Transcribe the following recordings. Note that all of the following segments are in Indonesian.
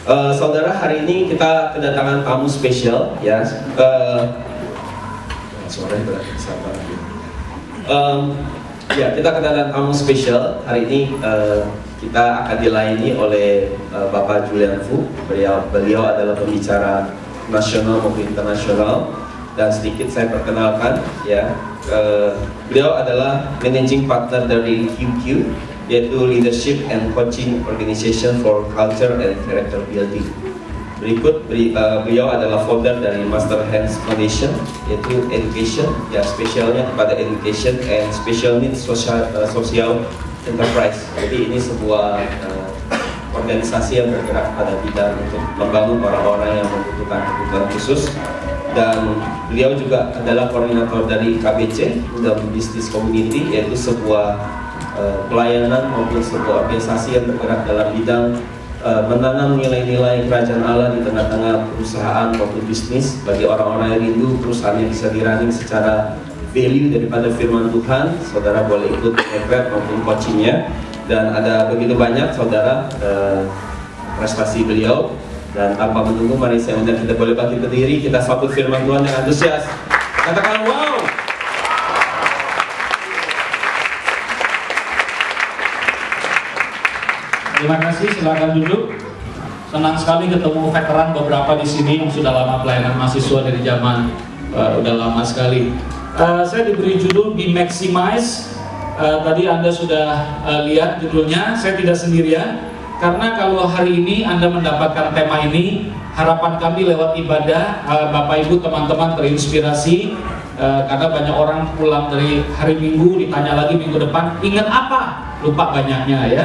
Saudara, hari ini kita kedatangan tamu spesial ya. Suaranya berarti sama. Ya, kita kedatangan tamu spesial hari ini. Kita akan dilayani oleh Bapak Julian Fu. Beliau adalah pembicara nasional maupun internasional. Dan sedikit saya perkenalkan ya. Beliau adalah managing partner dari QQ, yaitu Leadership and Coaching Organization for Culture and Character Building. Berikut beliau adalah founder dari Master Hands Foundation, yaitu education, ya spesialnya kepada education and special needs social enterprise. Jadi ini sebuah organisasi yang bergerak pada bidang untuk membangun orang-orang yang membutuhkan kebutuhan khusus. Dan beliau juga adalah koordinator dari KBC, dalam Business Community, yaitu sebuah pelayanan maupun sebuah organisasi yang bergerak dalam bidang menanam nilai-nilai kerajaan Allah di tengah-tengah perusahaan maupun bisnis bagi orang-orang yang rindu perusahaan yang bisa dirunning secara value daripada firman Tuhan. Saudara boleh ikut event maupun coachingnya, dan ada begitu banyak saudara prestasi beliau. Dan tanpa menunggu, mari saya undang kita boleh bangkit berdiri, kita sambut firman Tuhan dengan antusias. Katakan wow. Terima kasih, silakan duduk. Senang sekali ketemu veteran beberapa di sini yang sudah lama pelayanan mahasiswa dari zaman udah lama sekali. Saya diberi judul Be Maximize. Tadi Anda sudah lihat judulnya. Saya tidak sendirian, karena kalau hari ini Anda mendapatkan tema ini, harapan kami lewat ibadah, Bapak Ibu teman-teman terinspirasi. Karena banyak orang pulang dari hari Minggu ditanya lagi minggu depan, ingat apa? Lupa banyaknya ya.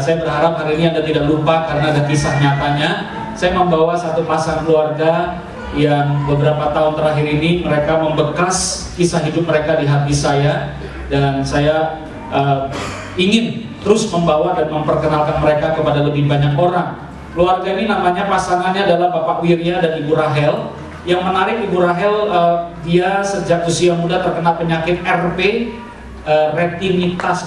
Saya berharap hari ini Anda tidak lupa karena ada kisah nyatanya. Saya membawa satu pasang keluarga yang beberapa tahun terakhir ini mereka membekas kisah hidup mereka di hati saya, dan saya ingin terus membawa dan memperkenalkan mereka kepada lebih banyak orang. Keluarga ini namanya, pasangannya adalah Bapak Wirya dan Ibu Rahel. Yang menarik, Ibu Rahel dia sejak usia muda terkena penyakit RP, retinitis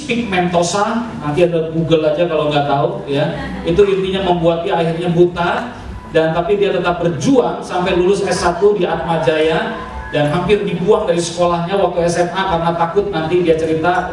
pigmentosa. Nanti ada Google aja kalau nggak tahu ya. Itu intinya membuat dia akhirnya buta, dan tapi dia tetap berjuang sampai lulus S1 di Atmajaya, dan hampir dibuang dari sekolahnya waktu SMA karena takut nanti dia cerita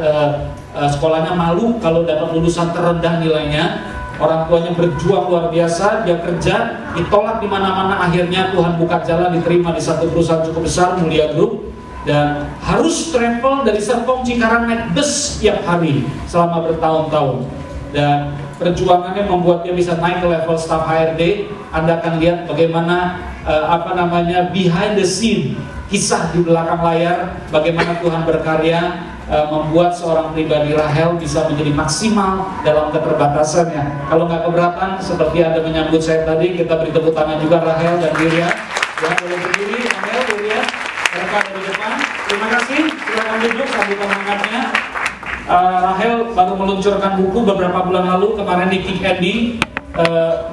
sekolahnya malu kalau dapat lulusan terendah nilainya. Orang tuanya berjuang luar biasa, dia kerja, ditolak di mana-mana, akhirnya Tuhan buka jalan, diterima di satu perusahaan cukup besar, Mulia Group, dan harus travel dari Serpong Cikarang naik bus setiap hari selama bertahun-tahun. Dan perjuangannya membuat dia bisa naik ke level staff HRD. Anda akan lihat bagaimana behind the scene, kisah di belakang layar, bagaimana Tuhan berkarya membuat seorang pribadi Rahel bisa menjadi maksimal dalam keterbatasannya. Kalau nggak keberatan, seperti Anda menyambut saya tadi, kita beri tepuk tangan juga Rahel dan Wirya. Ya, boleh berdiri, Rahel, Wirya, mereka dari depan. Terima kasih, silakan duduk, sambil hangatnya. Rahel baru meluncurkan buku beberapa bulan lalu, kemarin di Kick Andy.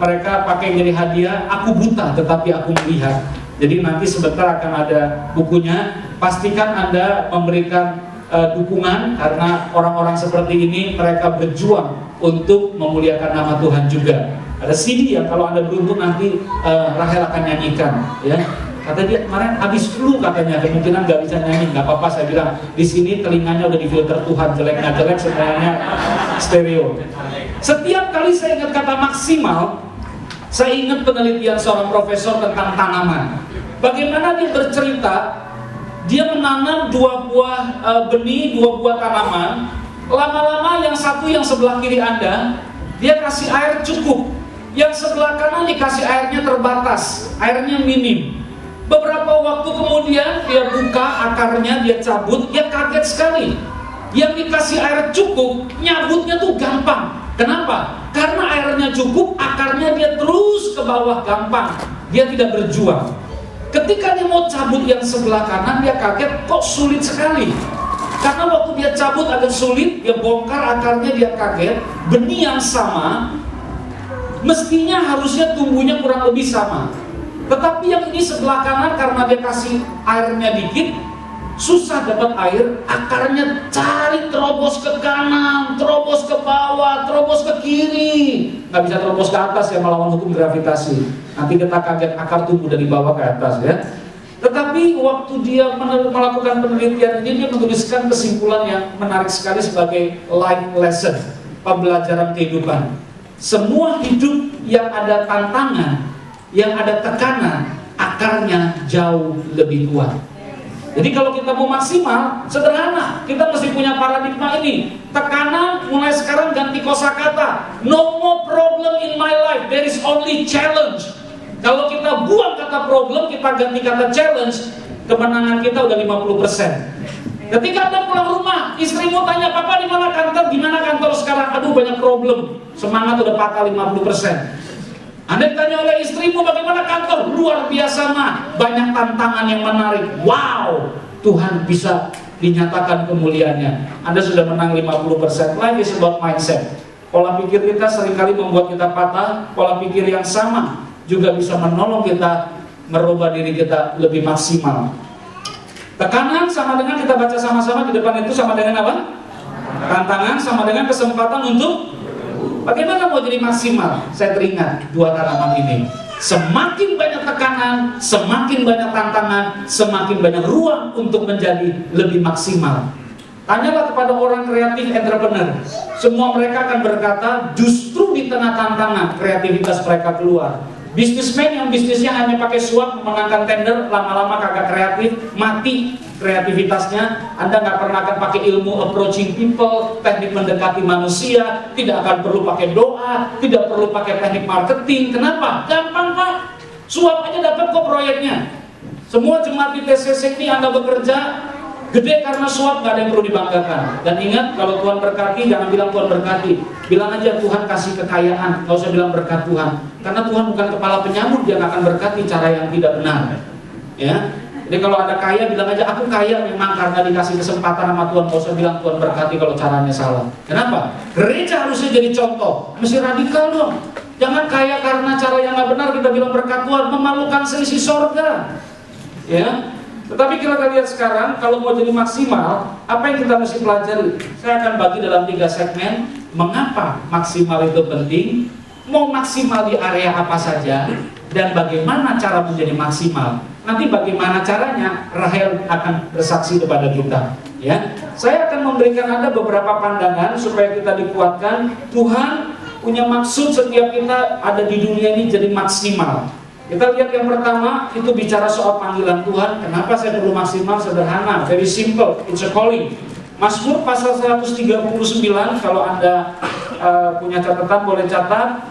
Mereka pakai jadi hadiah, Aku Buta Tetapi Aku Melihat. Jadi nanti sebentar akan ada bukunya. Pastikan Anda memberikan dukungan, karena orang-orang seperti ini mereka berjuang untuk memuliakan nama Tuhan juga. Ada CD yang kalau Anda beruntung nanti Rahel akan nyanyikan ya. Kata dia kemarin habis flu katanya, kemungkinan nggak bisa nyanyi. Nggak apa-apa, saya bilang di sini telinganya udah difilter Tuhan, jeleknya jelek, semuanya stereo. Setiap kali saya ingat kata maksimal, saya ingat penelitian seorang profesor tentang tanaman. Bagaimana dia bercerita, dia menanam dua buah benih, dua buah tanaman. Lama-lama yang satu yang sebelah kiri Anda, dia kasih air cukup. Yang sebelah kanan dikasih airnya terbatas, airnya minim. Beberapa waktu kemudian dia buka akarnya, dia cabut, dia kaget sekali. Yang dikasih air cukup, nyabutnya tuh gampang. Kenapa? Karena airnya cukup, akarnya dia terus ke bawah gampang. Dia tidak berjuang. Ketika dia mau cabut yang sebelah kanan, dia kaget, kok sulit sekali. Karena waktu dia cabut agak sulit, dia bongkar akarnya, dia kaget. Benih yang sama, mestinya harusnya tumbuhnya kurang lebih sama. Tetapi yang ini sebelah kanan, karena dia kasih airnya dikit, susah dapat air, akarnya cari terobos ke kanan, terobos ke bawah, terobos ke kiri, nggak bisa terobos ke atas ya, melawan hukum gravitasi. Nanti kita kaget akar tumbuh dari bawah ke atas ya. Tetapi waktu dia melakukan penelitian ini, dia menuliskan kesimpulan yang menarik sekali sebagai life lesson, pembelajaran kehidupan. Semua hidup yang ada tantangan, yang ada tekanan, akarnya jauh lebih kuat. Jadi kalau kita mau maksimal, sederhana, kita mesti punya paradigma ini. Tekanan mulai sekarang ganti kosakata. No more problem in my life, there is only challenge. Kalau kita buang kata problem, kita ganti kata challenge, kemenangan kita udah 50%. Ketika Anda pulang rumah, istrimu tanya, "Papa di mana kantor? Gimana kantor sekarang?" "Aduh, banyak problem." Semangat udah patah 50%. Anda ditanya oleh istrimu, "Bagaimana kantor?" "Luar biasa, Ma. Banyak tantangan yang menarik." Wow, Tuhan bisa dinyatakan kemuliaannya. Anda sudah menang 50%. Life is about mindset. Pola pikir kita seringkali membuat kita patah. Pola pikir yang sama juga bisa menolong kita merubah diri kita lebih maksimal. Tekanan sama dengan, kita baca sama-sama di depan itu, sama dengan apa? Tantangan sama dengan kesempatan untuk bagaimana mau jadi maksimal. Saya teringat dua tanaman ini. Semakin banyak tekanan, semakin banyak tantangan, semakin banyak ruang untuk menjadi lebih maksimal. Tanyalah kepada orang kreatif entrepreneur. Semua mereka akan berkata, justru di tengah tantangan kreativitas mereka keluar. Bisnismen yang bisnisnya hanya pakai suap, memenangkan tender, lama-lama kagak kreatif, mati kreativitasnya. Anda nggak pernah akan pakai ilmu approaching people, teknik mendekati manusia, tidak akan perlu pakai doa, tidak perlu pakai teknik marketing. Kenapa? Gampang, Pak. Suap aja dapat kok proyeknya. Semua jemaat di TCC ini Anda bekerja gede karena suap, gak ada yang perlu dibanggakan. Dan ingat, kalau Tuhan berkati, jangan bilang Tuhan berkati. Bilang aja Tuhan kasih kekayaan, gak usah bilang berkat Tuhan. Karena Tuhan bukan kepala penyambut, dia gak akan berkati cara yang tidak benar. Ya. Jadi kalau Anda kaya, bilang aja aku kaya memang karena dikasih kesempatan sama Tuhan. Gak usah bilang Tuhan berkati kalau caranya salah. Kenapa? Gereja harusnya jadi contoh. Mesti radikal dong. Jangan kaya karena cara yang gak benar kita bilang berkat Tuhan, memalukan seisi sorga. Ya. Tetapi kita lihat sekarang, kalau mau jadi maksimal, apa yang kita mesti pelajari? Saya akan bagi dalam 3 segmen. Mengapa maksimal itu penting? Mau maksimal di area apa saja? Dan bagaimana cara menjadi maksimal? Nanti bagaimana caranya, Rahel akan bersaksi kepada kita. Ya, saya akan memberikan Anda beberapa pandangan supaya kita dikuatkan. Tuhan punya maksud setiap kita ada di dunia ini jadi maksimal. Kita lihat yang pertama, itu bicara soal panggilan Tuhan. Kenapa saya perlu maksimal? Sederhana, very simple, it's a calling. Mazmur pasal 139, kalau Anda punya catatan boleh catat,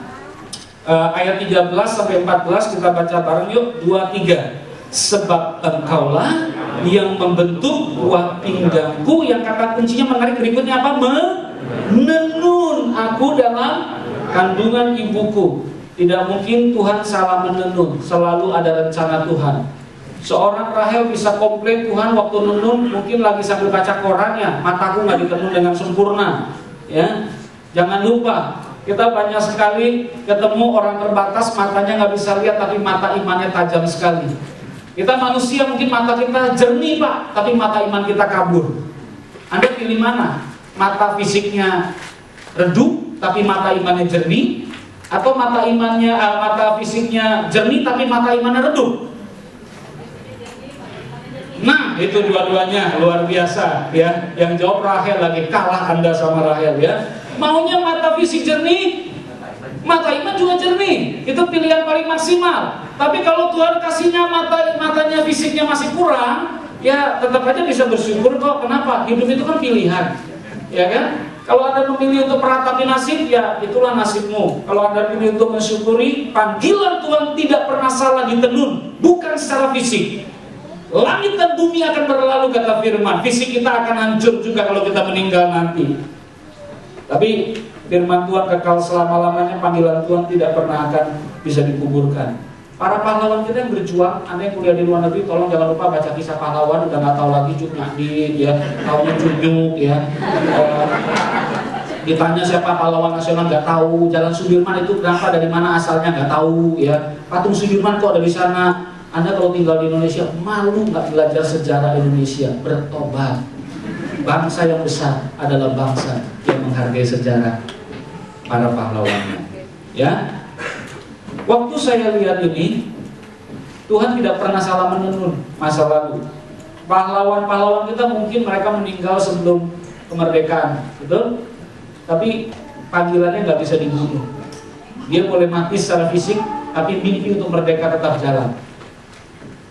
ayat 13 sampai 14 kita baca bareng yuk. 2-3. Sebab Engkaulah yang membentuk buah pinggangku, yang kata kuncinya menarik berikutnya apa? Menenun aku dalam kandungan ibuku. Tidak mungkin Tuhan salah menenun, selalu ada rencana Tuhan. Seorang Rahel bisa komplain, Tuhan waktu nenun mungkin lagi sambil baca korannya, mataku nggak ditenun dengan sempurna. Ya, jangan lupa, kita banyak sekali ketemu orang terbatas, matanya nggak bisa lihat, tapi mata imannya tajam sekali. Kita manusia mungkin mata kita jernih Pak, tapi mata iman kita kabur. Anda pilih mana? Mata fisiknya redup, tapi mata imannya jernih? Atau mata fisiknya jernih tapi mata imannya redup? Nah, itu dua-duanya luar biasa ya. Yang jawab Rahel lagi, kalah Anda sama Rahel ya. Maunya mata fisik jernih, mata iman juga jernih. Itu pilihan paling maksimal. Tapi kalau Tuhan kasihnya matanya fisiknya masih kurang, ya tetap aja bisa bersyukur kok. Kenapa? Hidup itu kan pilihan. Ya kan? Kalau Anda memilih untuk meratapi nasib, ya itulah nasibmu. Kalau Anda pilih untuk mensyukuri, panggilan Tuhan tidak pernah salah ditenun, bukan secara fisik. Langit dan bumi akan berlalu, kata firman. Fisik kita akan hancur juga kalau kita meninggal nanti. Tapi firman Tuhan kekal selama-lamanya, panggilan Tuhan tidak pernah akan bisa dikuburkan. Para pahlawan kita yang berjuang, Anda yang kuliah di luar negeri, tolong jangan lupa baca kisah pahlawan. Udah nggak tahu lagi Cut Nyahdin, ya, taunya Junjuk, ya. Ditanya siapa pahlawan nasional, nggak tahu. Jalan Sudirman itu kenapa, dari mana asalnya, nggak tahu, ya. Patung Sudirman kok ada di sana. Anda kalau tinggal di Indonesia, malu nggak belajar sejarah Indonesia? Bertobat. Bangsa yang besar adalah bangsa yang menghargai sejarah para pahlawannya. Ya, waktu saya lihat ini, Tuhan tidak pernah salah menenun masa lalu. Pahlawan-pahlawan kita mungkin mereka meninggal sebelum kemerdekaan, betul? Tapi panggilannya nggak bisa dibunuh. Dia boleh mati secara fisik, tapi mimpi untuk merdeka tetap jalan.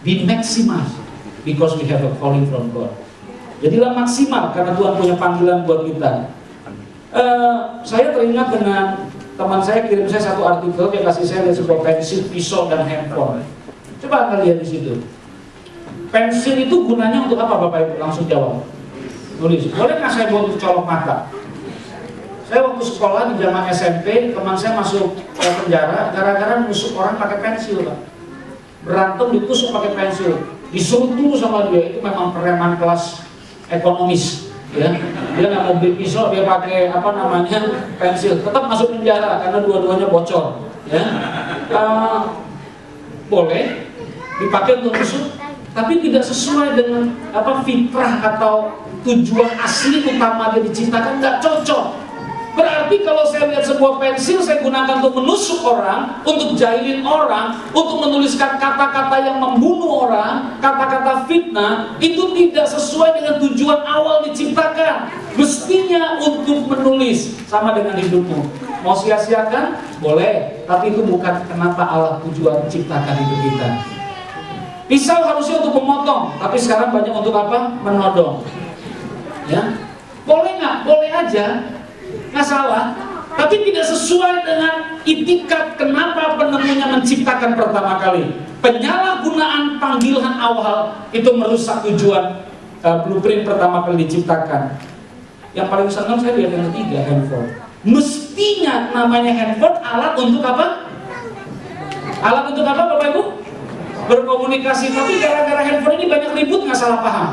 Be maximal because we have a calling from God. Jadilah maksimal karena Tuhan punya panggilan buat kita. Saya teringat dengan teman saya kirim saya satu artikel, dia kasih saya lihat sebuah pensil, pisau dan handphone. Coba Anda lihat di situ. Pensil itu gunanya untuk apa Bapak Ibu? Langsung jawab. Tulis. Boleh nggak saya buat untuk colok mata? Saya waktu sekolah di zaman SMP, teman saya masuk penjara gara-gara nusuk orang pakai pensil, Pak. Berantem ditusuk pakai pensil, disuruh dulu sama dia. Itu memang preman kelas ekonomis, ya. Dia nggak mau beli pisau, dia pakai pensil. Tetap masuk penjara karena dua-duanya bocor, ya. Boleh dipakai untuk nusuk, tapi tidak sesuai dengan fitrah atau tujuan asli utama dia diciptakan, nggak cocok. Berarti kalau saya lihat sebuah pensil saya gunakan untuk menusuk orang, untuk jahilin orang, untuk menuliskan kata-kata yang membunuh orang, kata-kata fitnah, itu tidak sesuai dengan tujuan awal diciptakan. Mestinya untuk menulis, sama dengan hidupmu. Mau sia-siakan? Boleh, tapi itu bukan kenapa Allah tujuan ciptakan hidup kita. Pisau harusnya untuk memotong, tapi sekarang banyak untuk apa? Menodong. Ya, boleh nggak? Boleh aja. Nggak salah, tapi tidak sesuai dengan itikat kenapa penemunya menciptakan pertama kali. Penyalahgunaan panggilan awal itu merusak tujuan blueprint pertama kali diciptakan. Yang paling senang saya lihat yang ketiga, handphone. Mestinya namanya handphone alat untuk apa? Alat untuk apa Bapak Ibu? Berkomunikasi. Tapi gara-gara handphone ini banyak ribut, nggak salah paham.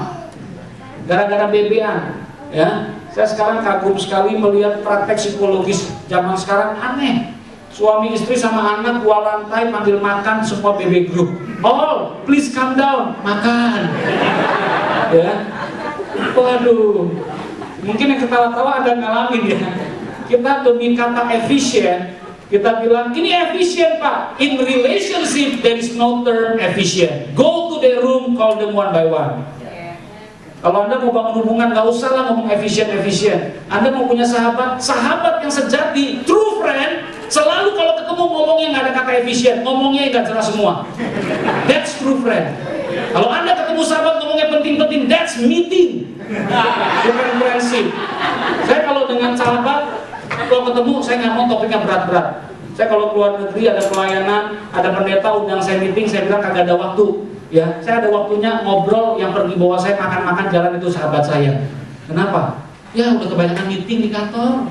Gara-gara BB-an, ya. Saya sekarang kagum sekali melihat praktek psikologis zaman sekarang aneh. Suami istri sama anak dua lantai panggil makan semua BB group. All, please calm down, makan. Ya, waduh. Mungkin yang ketawa-tawa ada ngalamin ya. Kita demi kata efisien, kita bilang ini efisien Pak. In relationship there is no term efisien. Go to the room, call them one by one. Kalau Anda mau bangun hubungan, nggak usah lah ngomong efisien. Anda mau punya sahabat yang sejati, true friend, selalu kalau ketemu ngomongnya nggak ada kata efisien, ngomongnya nggak jelas semua. That's true friend. Kalau Anda ketemu sahabat ngomongnya penting-penting, that's meeting, bukan friendship. Saya kalau dengan sahabat, kalau ketemu saya nggak mau topiknya berat-berat. Saya kalau keluar negeri ada pelayanan, ada pendeta undang saya meeting, saya bilang kagak ada waktu. Ya, saya ada waktunya ngobrol, yang pergi bawa saya makan-makan jalan itu sahabat saya. Kenapa? Ya udah kebanyakan meeting di kantor.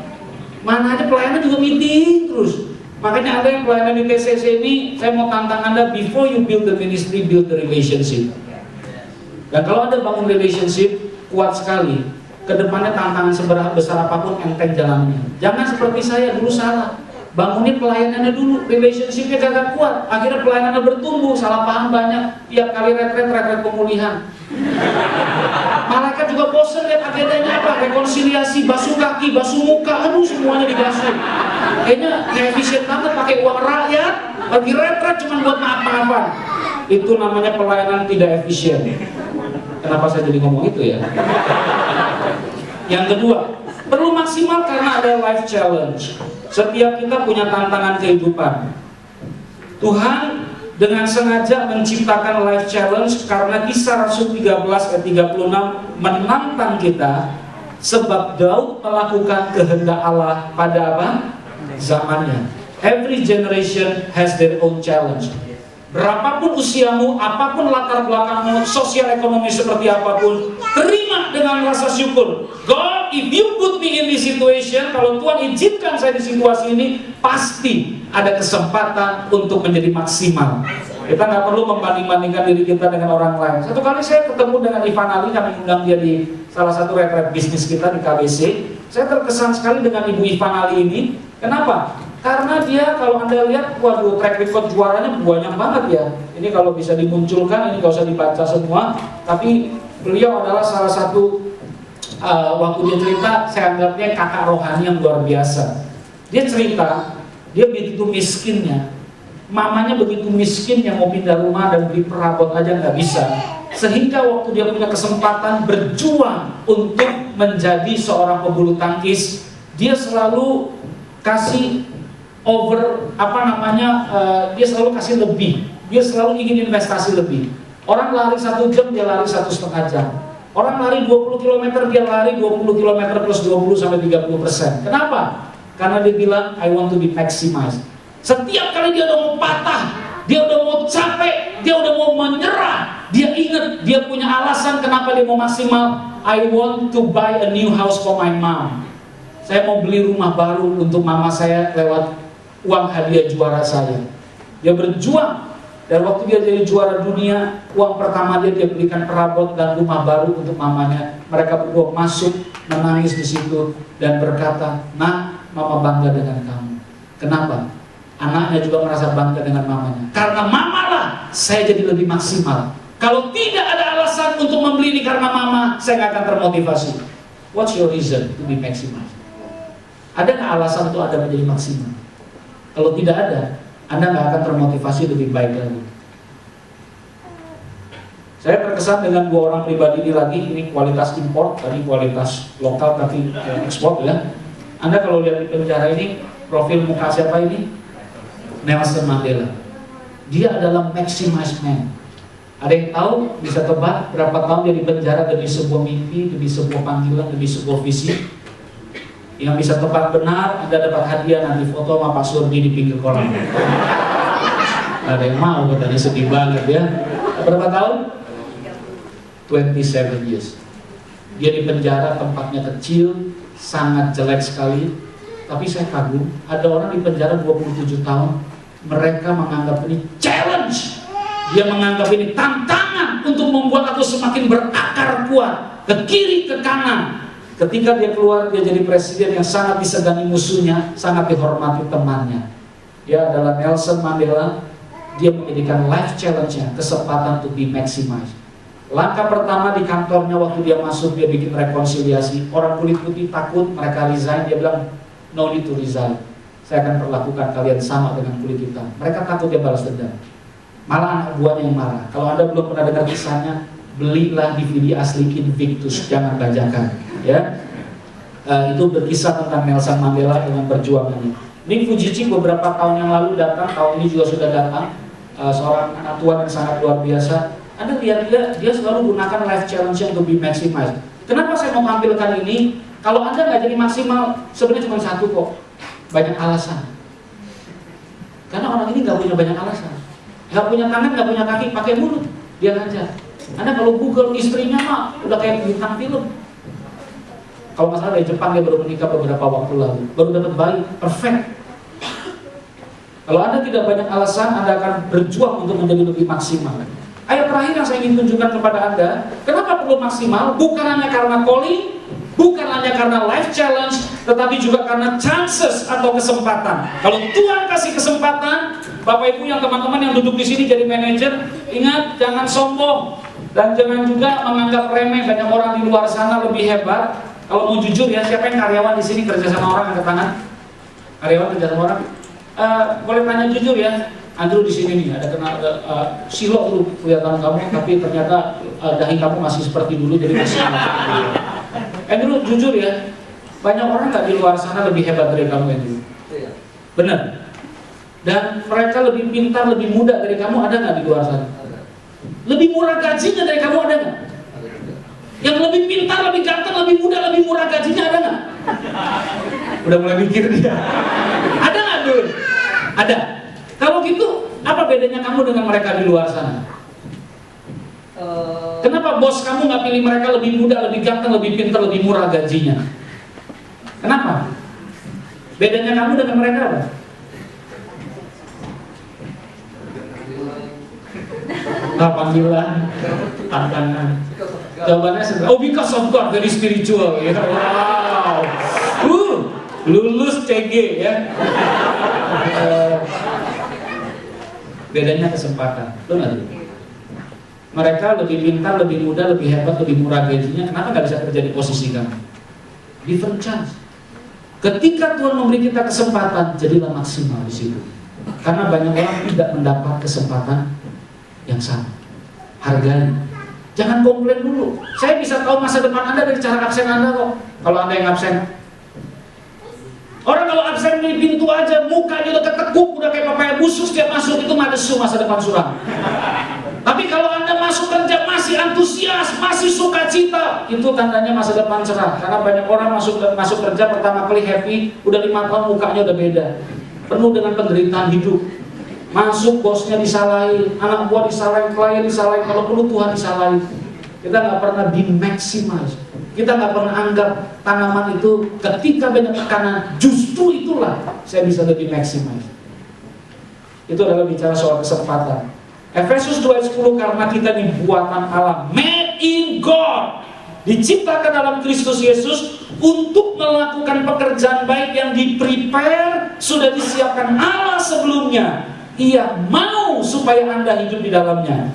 Mana aja pelayanan juga meeting terus. Makanya ada yang pelayanan di TCC ini, saya mau tantang Anda, before you build the ministry, build the relationship. Dan kalau Anda bangun relationship, kuat sekali. Kedepannya tantangan seberapa besar apapun enteng jalannya. Jangan seperti saya dulu salah. Bangunin pelayanannya dulu, relationship-nya gak kuat, akhirnya pelayanannya bertumbuh, salah paham banyak, tiap kali retret pemulihan. Malaikat juga bosan lihat agendanya apa, rekonsiliasi, basuh kaki, basuh muka, aduh semuanya dibasuh. Kayaknya gak efisien banget pakai uang rakyat, lagi retret cuma buat maaf-maafan. Itu namanya pelayanan tidak efisien. Kenapa saya jadi ngomong itu ya? Yang kedua, perlu maksimal karena ada life challenge. Setiap kita punya tantangan kehidupan. Tuhan dengan sengaja menciptakan life challenge karena Kisah Rasul 13 ayat 36 menantang kita, sebab Daud melakukan kehendak Allah pada apa? Zamannya. Every generation has their own challenge. Berapapun usiamu, apapun latar belakangmu, sosial ekonomi seperti apapun, terima dengan rasa syukur. God, if you put me in this situation, kalau Tuhan izinkan saya di situasi ini, pasti ada kesempatan untuk menjadi maksimal. Kita nggak perlu membanding-bandingkan diri kita dengan orang lain. Satu kali saya ketemu dengan Ivan Ali, kami undang dia di salah satu retret bisnis kita di KBC. Saya terkesan sekali dengan Ibu Ivan Ali ini. Kenapa? Karena dia kalau Anda lihat, waduh, track record juaranya banyak banget ya. Ini kalau bisa dimunculkan, ini gak usah dibaca semua. Tapi beliau adalah salah satu, waktu dia cerita, saya anggapnya kakak rohani yang luar biasa. Dia cerita, dia begitu miskinnya, mamanya begitu miskin yang mau pindah rumah dan beli perabot aja nggak bisa. Sehingga waktu dia punya kesempatan berjuang untuk menjadi seorang pebulu tangkis, dia selalu kasih dia selalu kasih lebih, dia selalu ingin investasi lebih. Orang lari 1 jam, dia lari 1,5 jam. Orang lari 20 km, dia lari 20 km plus 20-30%. Kenapa? Karena dia bilang, I want to be maximized. Setiap kali dia udah mau patah, dia udah mau capek, dia udah mau menyerah, dia ingat, dia punya alasan kenapa dia mau maksimal. I want to buy a new house for my mom. Saya mau beli rumah baru untuk mama saya lewat uang hadiah juara saya. Dia berjuang, dan waktu dia jadi juara dunia, uang pertama dia belikan perabot dan rumah baru untuk mamanya. Mereka berdua masuk, menangis di situ dan berkata, "Nak, mama bangga dengan kamu." Kenapa? Anaknya juga merasa bangga dengan mamanya. Karena mamalah saya jadi lebih maksimal. Kalau tidak ada alasan untuk membeli ini karena mama, saya nggak akan termotivasi. What's your reason to be maximal? Ada nggak alasan untuk Anda menjadi maksimal? Kalau tidak ada, Anda nggak akan termotivasi lebih baik lagi. Saya terkesan dengan 2 orang pribadi ini lagi. Ini kualitas import, tadi kualitas lokal tapi ekspor ya. Anda kalau lihat di penjara ini, profil muka siapa ini? Nelson Mandela. Dia adalah maximized man. Ada yang tahu, bisa tebak berapa tahun dia di penjara demi sebuah mimpi, demi sebuah panggilan, demi sebuah visi? Yang bisa tebak benar, Anda dapat hadiah nanti foto sama Pak Surdi di pinggir kolam. Ada yang mau, katanya sedih banget ya. Berapa tahun? 27 years. Dia di penjara, tempatnya kecil, sangat jelek sekali. Tapi saya kagum, ada orang di penjara 27 tahun, mereka menganggap ini challenge. Dia menganggap ini tantangan untuk membuat aku semakin berakar kuat, ke kiri, ke kanan. Ketika dia keluar, dia jadi presiden yang sangat disegani musuhnya, sangat dihormati temannya. Dia adalah Nelson Mandela. Dia menjadikan life challenge-nya, kesempatan to be maximized. Langkah pertama di kantornya waktu dia masuk, dia bikin rekonsiliasi. Orang kulit putih takut, mereka resign. Dia bilang, no need to resign. Saya akan perlakukan kalian sama dengan kulit hitam. Mereka takut dia balas dendam. Malah anak buahnya yang marah. Kalau Anda belum pernah dengar kisahnya, belilah DVD asli Invictus, jangan bajakan. Ya, itu berkisah tentang Nelson Mandela dengan perjuangannya. Nick Vujicic beberapa tahun yang lalu datang, tahun ini juga sudah datang, seorang anak Tuhan yang sangat luar biasa. Anda lihat dia selalu gunakan life challenge untuk be maximized. Kenapa saya mau tampilkan ini? Kalau Anda nggak jadi maksimal, sebenarnya cuma satu kok, banyak alasan. Karena orang ini nggak punya banyak alasan, nggak punya tangan, nggak punya kaki, pakai mulut dia ngajar. Anda kalau Google istrinya mah udah kayak bintang film. Kalau nggak salah dari Jepang, dia baru menikah beberapa waktu lalu, baru dapat bayi, perfect. Kalau Anda tidak banyak alasan, Anda akan berjuang untuk menjadi lebih maksimal. Ayat terakhir yang saya ingin tunjukkan kepada Anda, kenapa perlu maksimal? Bukan hanya karena calling, bukan hanya karena life challenge, tetapi juga karena chances atau kesempatan. Kalau Tuhan kasih kesempatan, Bapak Ibu yang teman-teman yang duduk di sini jadi manajer, ingat jangan sombong dan jangan juga menganggap remeh. Banyak orang di luar sana lebih hebat. Kalau mau jujur ya, siapa yang karyawan di sini kerja sama orang, angkat tangan. Karyawan kerja sama orang. Boleh tanya jujur ya. Andrew di sini nih ada kenal Silo tuh kelihatan kamu, tapi ternyata dahi kamu masih seperti dulu, jadi masih. Andrew jujur ya, banyak orang nggak di luar sana lebih hebat dari kamu Andrew. Benar. Dan mereka lebih pintar, lebih muda dari kamu, ada nggak di luar sana? Lebih murah gajinya dari kamu, ada nggak? Yang lebih pintar, lebih ganteng, lebih muda, lebih murah gajinya, ada nggak? Udah mulai mikir dia. Ada nggak dulu? Ada. Kalau gitu, apa bedanya kamu dengan mereka di luar sana? Kenapa bos kamu nggak pilih mereka lebih muda, lebih ganteng, lebih pintar, lebih murah gajinya? Kenapa? Bedanya kamu dengan mereka apa? Panggilan, tantangan. Jawabannya sebenarnya, oh because of God, very spiritual. Ya. Wow, lulus CG ya. Bedanya kesempatan, betul nggak? Mereka lebih pintar, lebih muda, lebih hebat, lebih murah gajinya. Kenapa nggak bisa kerja di posisi kamu? Different chance. Ketika Tuhan memberi kita kesempatan, jadilah maksimal di situ. Karena banyak orang tidak mendapat kesempatan yang sama. Hargai. Jangan komplain dulu. Saya bisa tahu masa depan Anda dari cara absen Anda kok. Kalau Anda yang absen. Orang kalau absen di pintu aja, mukanya udah ketekuk, udah kayak papaya busuk setiap masuk, itu madesu masa depan suram. Tapi kalau Anda masuk kerja masih antusias, masih sukacita, itu tandanya masa depan cerah. Karena banyak orang masuk kerja pertama kali happy, udah 5 tahun mukanya udah beda. Penuh dengan penderitaan hidup. Masuk bosnya disalahin, anak buah disalahin, klien disalahin, kalau perlu Tuhan disalahin. Kita nggak pernah di-maximize. Kita nggak pernah anggap tanaman itu ketika banyak tekanan, justru itulah saya bisa lebih maximize. Itu adalah bicara soal kesempatan. Efesus 2 ayat 10, karena kita dibuatan Allah, made in God, diciptakan dalam Kristus Yesus untuk melakukan pekerjaan baik yang di-prepare, sudah disiapkan Allah sebelumnya. Ia mau supaya Anda hidup di dalamnya.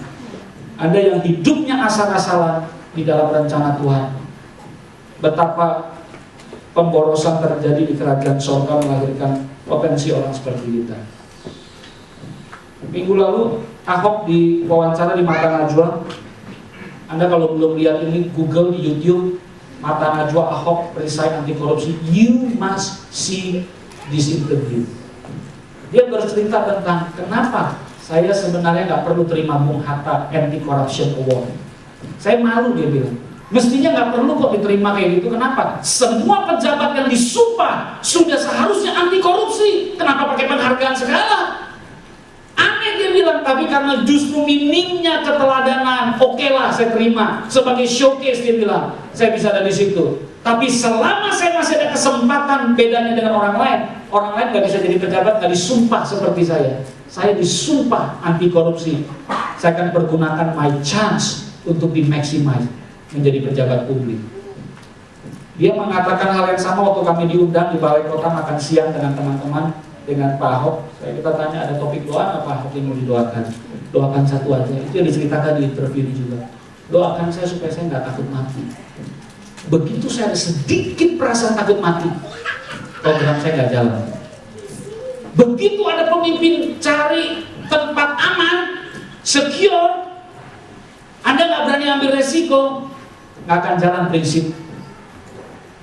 Anda yang hidupnya asal-asalan di dalam rencana Tuhan. Betapa pemborosan terjadi di kerajaan surga melahirkan potensi orang seperti kita. Minggu lalu Ahok diwawancara di Mata Najwa. Anda kalau belum lihat ini, Google di YouTube Mata Najwa Ahok perisai anti korupsi. You must see this interview. Dia bercerita tentang kenapa saya sebenarnya nggak perlu terima Bung Hatta Anti Corruption Award. Saya malu, dia bilang. Mestinya nggak perlu kok diterima kayak gitu. Kenapa? Semua pejabat yang disumpah sudah seharusnya anti korupsi. Kenapa pakai penghargaan segala? Aneh, dia bilang. Tapi karena justru minimnya keteladanan, oke lah saya terima. Sebagai showcase, dia bilang, saya bisa ada di situ. Tapi selama saya masih ada kesempatan, bedanya dengan orang lain nggak bisa jadi pejabat, nggak disumpah seperti saya. Saya disumpah anti korupsi. Saya akan pergunakan my chance untuk di-maximize menjadi pejabat publik. Dia mengatakan hal yang sama waktu kami diundang di Balai Kota makan siang dengan teman-teman, dengan Pak Ahok. Kita tanya, ada topik doa nggak Pak Ahok yang mau didoakan? Doakan satu aja. Itu yang diceritakan di interview ini juga. Doakan saya supaya saya nggak takut mati. Begitu saya ada sedikit perasaan takut mati, program saya nggak jalan. Begitu ada pemimpin cari tempat aman, secure, Anda nggak berani ambil resiko, nggak akan jalan prinsip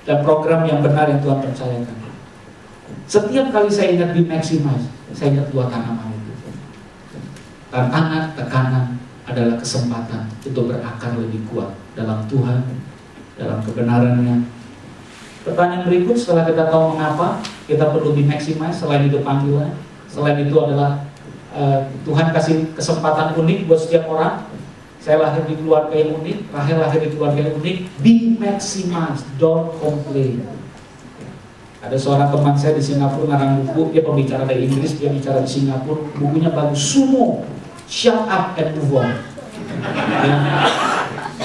dan program yang benar yang Tuhan percayakan. Setiap kali saya ingat di-maximize, saya ingat 2 tanaman itu. Tantangan, tekanan adalah kesempatan untuk berakar lebih kuat dalam Tuhan, dalam kebenarannya. Pertanyaan berikut, setelah kita tahu mengapa kita perlu di-maximize selain itu panggilan, selain itu adalah Tuhan kasih kesempatan unik buat setiap orang. Saya lahir di keluarga yang unik, Rahel lahir di keluarga yang unik. Be maximized, don't complain. Ada seorang teman saya di Singapura ngarang buku, dia pembicara dari Inggris, dia bicara di Singapura, bukunya bagus, Sumo, Shut Up and Move On. Ya.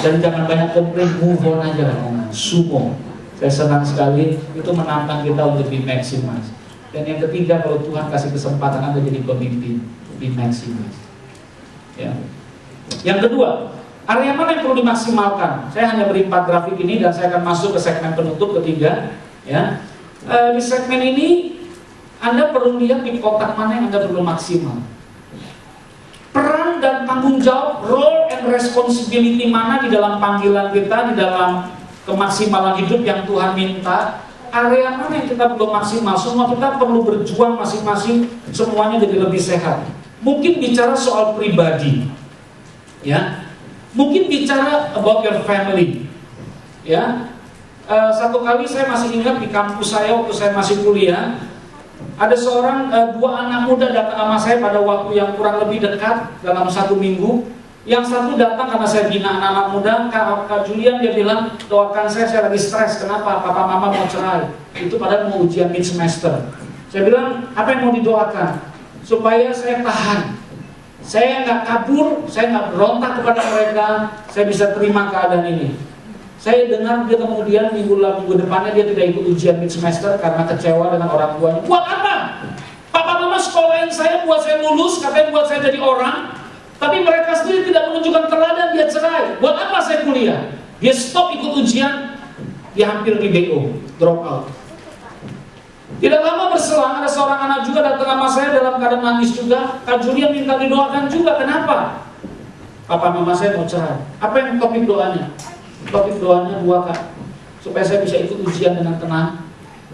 Dan jangan banyak komplain, move on aja lah, Sumo. Saya senang sekali, itu menantang kita untuk di-maximize. Dan yang ketiga, kalau Tuhan kasih kesempatan Anda jadi pemimpin, di-maximize. Ya. Yang kedua, area mana yang perlu dimaksimalkan? Saya hanya beri 4 grafik ini dan saya akan masuk ke segmen penutup ketiga. Ya. Di segmen ini, Anda perlu lihat di kotak mana yang Anda perlu maksimal. Peran dan tanggung jawab, role and responsibility mana di dalam panggilan kita, di dalam kemaksimalan hidup yang Tuhan minta. Area mana yang kita perlu maksimal? Semua kita perlu berjuang masing-masing, semuanya jadi lebih sehat. Mungkin bicara soal pribadi, ya. Mungkin bicara about your family, ya. Satu kali saya masih ingat di kampus saya waktu saya masih kuliah, ada seorang 2 anak muda datang sama saya pada waktu yang kurang lebih dekat dalam 1 minggu. Yang satu datang karena saya bina anak-anak muda, Kak Julian, dia bilang, doakan saya lagi stres. Kenapa? Papa mama mau cerai. Itu padahal mau ujian mid semester. Saya bilang, apa yang mau didoakan? Supaya saya tahan. Saya nggak kabur, saya nggak berontak kepada mereka, saya bisa terima keadaan ini. Saya dengar dia kemudian minggu depannya dia tidak ikut ujian mid semester karena kecewa dengan orang tuanya. Buat apa? Papa sekolahin saya, buat saya lulus, katanya buat saya jadi orang, tapi mereka sendiri tidak menunjukkan teladan, dia cerai. Buat apa saya kuliah? Dia stop ikut ujian, dia hampir di BO, drop out. Tidak lama berselang, ada seorang anak juga datang sama saya dalam keadaan nangis juga. Kak Julian minta didoakan juga, kenapa? Papa mama saya mau cerai. Apa yang topik doanya? Topik doanya 2 Kak, supaya saya bisa ikut ujian dengan tenang.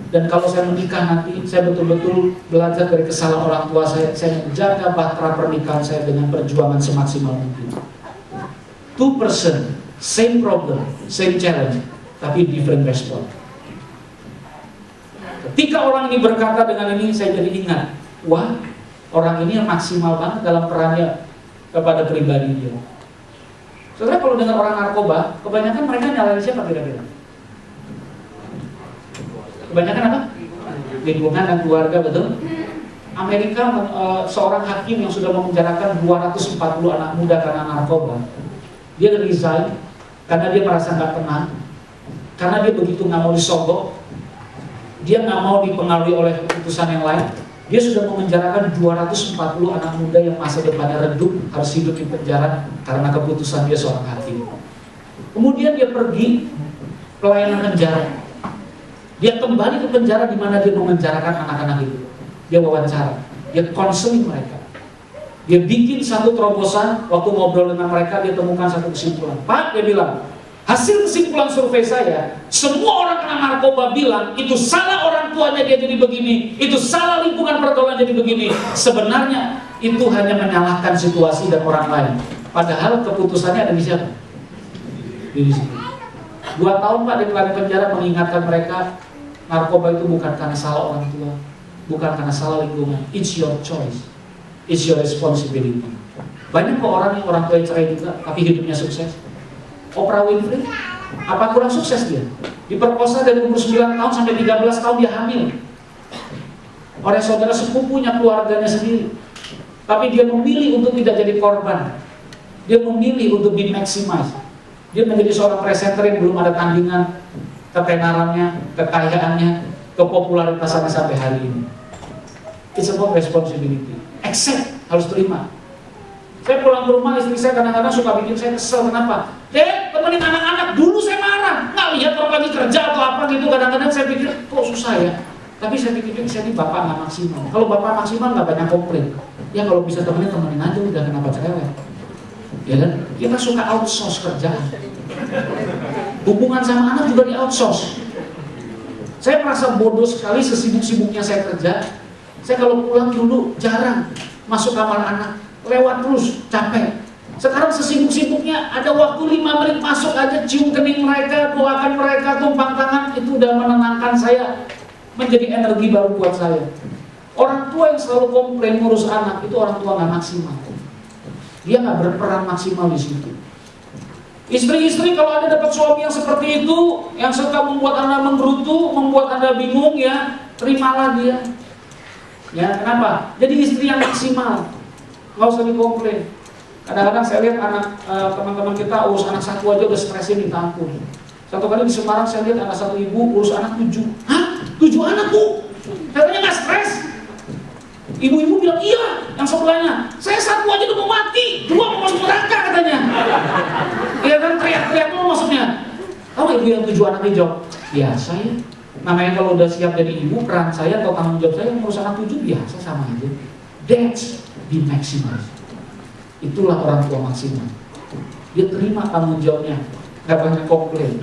Dan kalau saya menikah nanti, saya betul-betul belajar dari kesalahan orang tua saya menjaga bahtera pernikahan saya dengan perjuangan semaksimal mungkin. 2 person, same problem, same challenge, tapi different response. Ketika orang ini berkata dengan ini, saya jadi ingat, wah, orang ini yang maksimal banget dalam perannya kepada pribadi dia. Saudara, kalau dengan orang narkoba, kebanyakan mereka nyalain siapa kira-kira? Kebanyakan apa? Lingkungan dan keluarga, betul? Amerika, seorang hakim yang sudah memenjarakan 240 anak muda karena narkoba, dia resign karena dia merasa nggak tenang, karena dia begitu nggak mau disogok, dia nggak mau dipengaruhi oleh keputusan yang lain. Dia sudah memenjarakan 240 anak muda yang masa depannya redup, harus hidup di penjara karena keputusan dia seorang hakim. Kemudian dia pergi pelayanan penjara. Dia kembali ke penjara di mana dia memenjarakan anak-anak itu. Dia wawancara, dia konseling mereka. Dia bikin satu terobosan, waktu ngobrol dengan mereka dia temukan satu kesimpulan. Pak, dia bilang, hasil kesimpulan survei saya, semua orang kena narkoba bilang itu salah orang tuanya dia jadi begini, itu salah lingkungan pergaulan jadi begini. Sebenarnya itu hanya menyalahkan situasi dan orang lain. Padahal keputusannya ada di siapa? Di situ. 2 tahun Pak di penjara mengingatkan mereka, narkoba itu bukan karena salah orang tua, bukan karena salah lingkungan. It's your choice, it's your responsibility. Banyak kok orang yang orang tua yang cerai juga, tapi hidupnya sukses. Oprah Winfrey, apa kurang sukses dia? Diperkosa dari umur 9 tahun sampai 13 tahun dia hamil oleh saudara sepupunya, keluarganya sendiri. Tapi dia memilih untuk tidak jadi korban. Dia memilih untuk be maximize. Dia menjadi seorang presenter yang belum ada tandingan ketenarannya, kekayaannya, kepopularitasannya sampai hari ini. It's about responsibility. Accept, harus terima. Saya pulang ke rumah, istri saya kadang-kadang suka bikin saya kesel. Kenapa? Temenin anak-anak, dulu saya marah. Nggak lihat orang lagi kerja atau apa gitu. Kadang-kadang saya pikir, kok susah ya? Tapi saya pikir, saya ini bapak nggak maksimal. Kalau bapak maksimal nggak banyak komplain. Ya kalau bisa temenin aja, udah kenapa cerewet. Ya kan? Kita suka outsource kerjaan. Hubungan sama anak juga di outsource. Saya merasa bodoh sekali sesibuk-sibuknya saya kerja. Saya kalau pulang dulu jarang masuk kamar anak. Lewat terus, capek. Sekarang sesibuk-sibuknya ada waktu 5 menit masuk aja, cium kening mereka, doakan mereka, tumpang tangan. Itu udah menenangkan saya, menjadi energi baru buat saya. Orang tua yang selalu komplain ngurus anak, itu orang tua nggak maksimal. Dia nggak berperan maksimal di situ. Istri-istri kalau Anda dapat suami yang seperti itu, yang suka membuat Anda menggerutu, membuat Anda bingung, ya terimalah dia. Ya, kenapa? Jadi istri yang maksimal. Nggak usah dikomplain. Kadang-kadang saya lihat anak teman-teman kita urus anak 1 aja udah stresin minta ampun. Satu kali di Semarang saya lihat ada satu ibu urus anak 7. Hah? 7 anak Bu? Katanya nggak stres. Ibu-ibu bilang iya, yang sebelahnya saya 1 aja udah mau mati, 2 mau masuk neraka katanya. Iya kan, teriak-teriak dulu maksudnya. Tahu ibu yang 7 anaknya jawab, ya saya. Namanya kalau udah siap jadi ibu, peran saya atau tanggung jawab saya ngurus anak 7 biasa sama aja. That's be maksimal. Itulah orang tua maksimal. Dia terima tanggung jawabnya, nggak banyak komplain.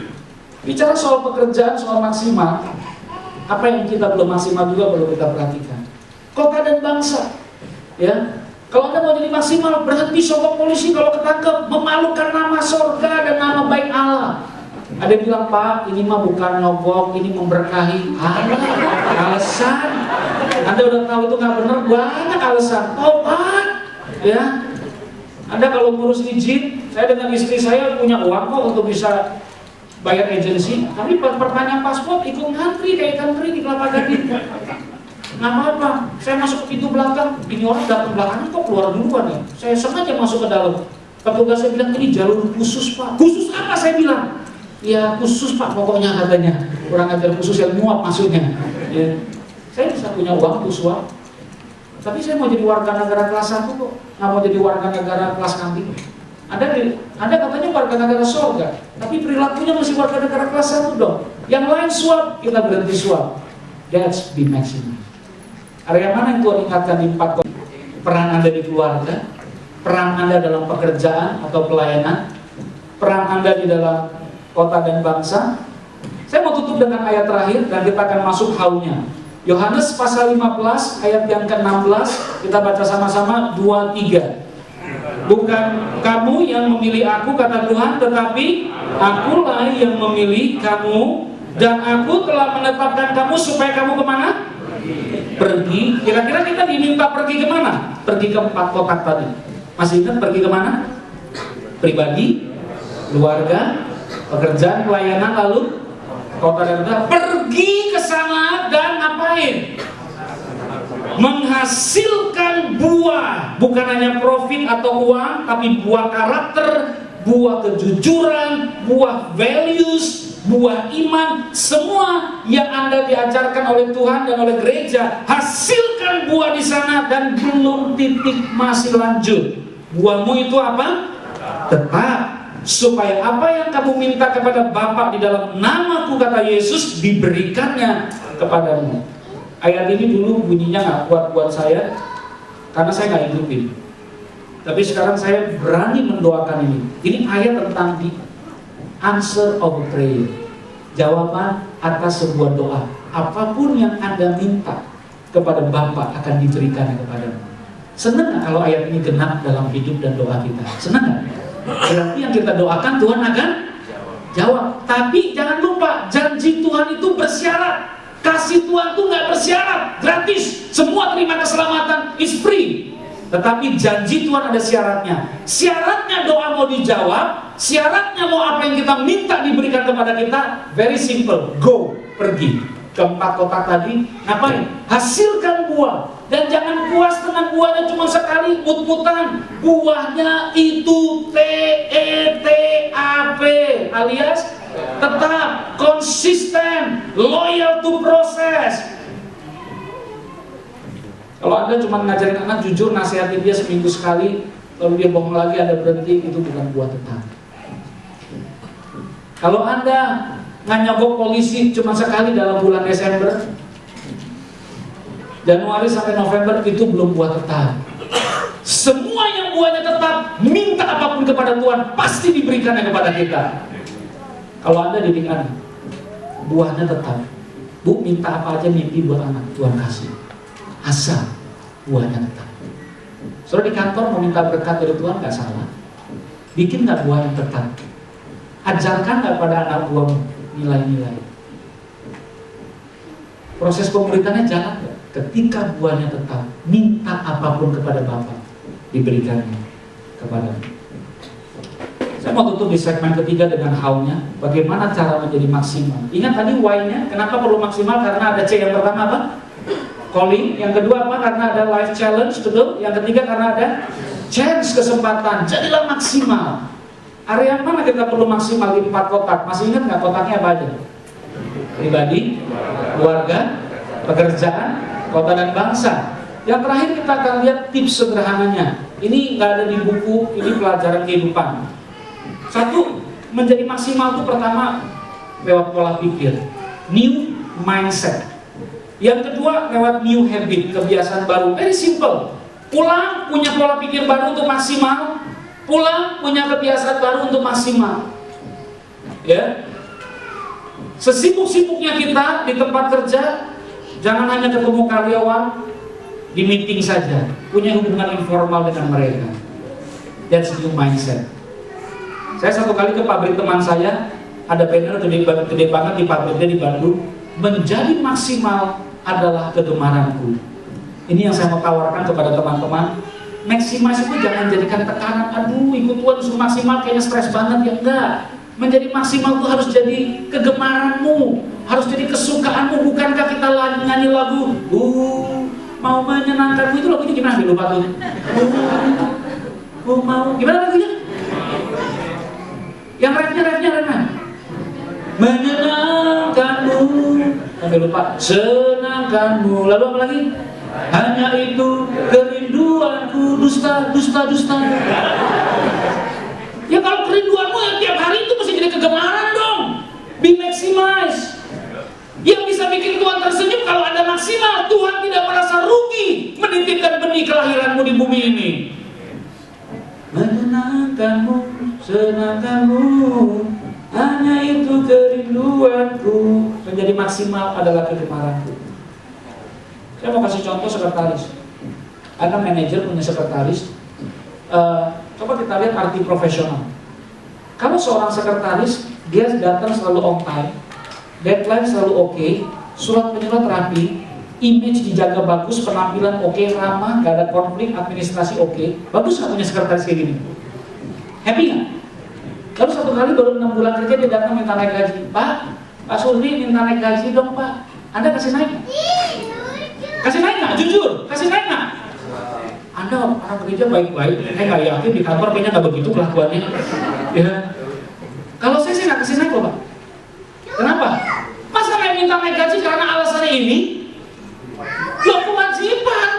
Bicara soal pekerjaan, soal maksimal, apa yang kita belum maksimal juga perlu kita perhatikan. Kota dan bangsa, ya. Kalau Anda mau jadi maksimal, berhenti sogok polisi kalau ketangkep, memalukan nama surga dan nama baik Allah. Ada yang bilang, Pak, ini mah bukan nyogok, ini memberkahi. Alasan. Anda udah tahu itu nggak benar, banyak alasan. Oh Pak, ya. Anda kalau ngurus izin, saya dengan istri saya punya uang kok untuk bisa bayar agensi. Tapi perpanjang paspor ikut ngantri kayak country di Kelapa Gading. Nggak apa-apa, saya masuk ke pintu belakang. Ini orang datang belakangnya kok keluar duluan ya. Saya sengaja masuk ke dalam. Petugas saya bilang ini jalur khusus Pak. Khusus apa saya bilang? Ya khusus Pak pokoknya katanya. Kurang ajar khusus yang muat maksudnya. Ya. Saya bisa punya uang khusus. tapi saya mau jadi warga negara kelas 1 kok, nggak mau jadi warga negara kelas kambing. Ada katanya warga negara surga, tapi perilakunya masih warga negara kelas 1 dong. Yang lain suap, kita berhenti suap. That's be maximum. Area mana yang Tuhan ingatkan di 4 kota? Peran Anda di keluarga, peran Anda dalam pekerjaan atau pelayanan, peran Anda di dalam kota dan bangsa. Saya mau tutup dengan ayat terakhir dan kita akan masuk haunya. Yohanes pasal 15 ayat yang ke-16, kita baca sama-sama 2-3. Bukan kamu yang memilih aku, kata Tuhan, tetapi akulah yang memilih kamu, dan aku telah menetapkan kamu supaya kamu kemana? Pergi. Kira-kira kita diminta pergi kemana? Pergi ke 4 kotak tadi. Masih ingat pergi kemana? Pribadi, keluarga, pekerjaan, pelayanan, lalu kota dan kota. Pergi ke sana dan ngapain? Menghasilkan buah, bukan hanya profit atau uang, tapi buah karakter, buah kejujuran, buah values, buah iman. Semua yang Anda diajarkan oleh Tuhan dan oleh gereja, hasilkan buah di sana. Dan belum titik, masih lanjut. Buahmu itu apa? Tetap, supaya apa yang kamu minta kepada Bapa di dalam namaku, kata Yesus, diberikannya kepadamu. Ayat ini dulu bunyinya nggak kuat buat saya, karena saya nggak hidupin. Tapi sekarang saya berani mendoakan ini. Ini ayat tentang the answer of a prayer, jawaban atas sebuah doa. Apapun yang Anda minta kepada Bapa akan diberikan kepadamu. Senang nggak kalau ayat ini genap dalam hidup dan doa kita? Senang nggak? Berarti yang kita doakan Tuhan akan jawab. Tapi jangan lupa, janji Tuhan itu bersyarat. Kasih Tuhan itu nggak bersyarat, gratis. Semua terima keselamatan, is free. Tetapi janji Tuhan ada syaratnya. Syaratnya doa mau dijawab, syaratnya mau apa yang kita minta diberikan kepada kita. Very simple, go, pergi ke 4 kotak tadi. Ngapain? Hasilkan buah. Dan jangan puas dengan buahnya cuma sekali, mut-mutan. Buahnya itu TETAP, alias tetap, konsisten, loyal to proses. Kalau Anda cuma ngajarin anak jujur, nasihatin dia seminggu sekali, lalu dia bohong lagi, Anda berhenti, itu bukan buah tetap. Kalau Anda nggak nyogok polisi cuma sekali dalam bulan Desember, Januari sampai November, itu belum buah tetap. Semua yang buahnya tetap, minta apapun kepada Tuhan, pasti diberikannya kepada kita. Kalau Anda didik anak, buahnya tetap. Bu, minta apa aja mimpi buat anak, Tuhan kasih. Asal buahnya tetap. Soalnya di kantor mau minta berkat dari Tuhan nggak salah. Bikin nggak buah yang tetap. Ajarkan nggak pada anak buahmu nilai-nilai. Proses pemuridannya jalan nggak? Ketika buahnya tetap, minta apapun kepada Bapa, diberikannya kepadamu. Saya mau tutup di segmen ketiga dengan how-nya. Bagaimana cara menjadi maksimal. Ingat tadi why-nya, kenapa perlu maksimal? Karena ada C yang pertama apa? Calling. Yang kedua apa? Karena ada life challenge, betul? Yang ketiga karena ada chance, kesempatan. Jadilah maksimal. Area mana kita perlu maksimal di 4 kotak? Masih ingat nggak kotaknya apa aja? Pribadi, keluarga, pekerjaan, kota dan bangsa. Yang terakhir kita akan lihat tips sederhananya. Ini nggak ada di buku, ini pelajaran kehidupan. Satu, menjadi maksimal itu pertama lewat pola pikir, new mindset. Yang kedua lewat new habit, kebiasaan baru. Very simple. Pulang punya pola pikir baru untuk maksimal, pulang punya kebiasaan baru untuk maksimal. Ya, sesibuk-sibuknya kita di tempat kerja, jangan hanya ketemu karyawan di meeting saja, punya hubungan informal dengan mereka. That's new mindset. Saya satu kali ke pabrik teman saya, ada banner gede banget di pabriknya di Bandung, menjadi maksimal adalah kegemaranku. Ini yang saya mau tawarkan kepada teman-teman. Maximize itu jangan jadikan tekanan, aduh ikut Tuhan suruh maksimal kayaknya stres banget, ya enggak. Menjadi maksimal itu harus jadi kegemaranmu, harus jadi kesukaanmu. Bukankah kita nyanyi lagu mau menyenangkanmu, itu lagunya gimana? Lupa tuh. Mau gimana lagunya? Yang refnya menyenangkanmu, sampai lupa, senangkanmu. Lalu apa lagi? Hanya itu kerinduanku, dusta. Ya kalau kerinduanmu ya tiap hari itu mesti jadi kegemaran dong. Be maximize. Yang bisa bikin Tuhan tersenyum kalau Anda maksimal, Tuhan tidak merasa rugi menitipkan benih kelahiranmu di bumi ini. Menyenangkanmu, senangkanmu, hanya itu kerinduanku. Menjadi maksimal adalah kegemaranku. Saya mau kasih contoh sekretaris. Ada manajer punya sekretaris. Coba kita lihat arti profesional. Kalau seorang sekretaris, dia datang selalu on time, deadline selalu oke, surat menyurat rapi, image dijaga bagus, penampilan oke, ramah, gak ada konflik, administrasi oke. Bagus gak punya sekretaris kayak gini? Happy gak? Lalu satu kali baru 6 bulan kerja dia datang minta naik gaji. Pak Surdi minta naik gaji dong Pak. Anda kasih naik? Kasih naik gak? Jujur, kasih naik gak? Anda orang kerja baik-baik, saya nggak yakin di kantor kayaknya nggak begitu kelakuannya. Ya. Kalau saya sih nggak kasih naik loh Pak. Kenapa? Masa saya minta naik gaji karena alasannya ini? Ya kewajiban.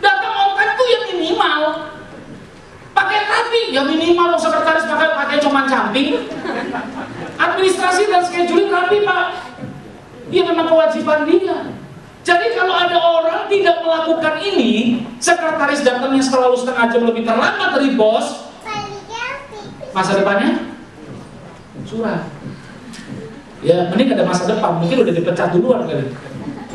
Datang on time tuh yang minimal. Pakai rapi, ya minimal. Sekretaris pakai cuman camping. Administrasi dan scheduling rapi Pak. Dia memang kewajiban dia. Jadi kalau ada orang tidak melakukan ini, sekretaris datangnya selalu setengah jam lebih terlambat dari bos, masa depannya suram. Ya, mending ada masa depan, mungkin udah dipecat duluan kali.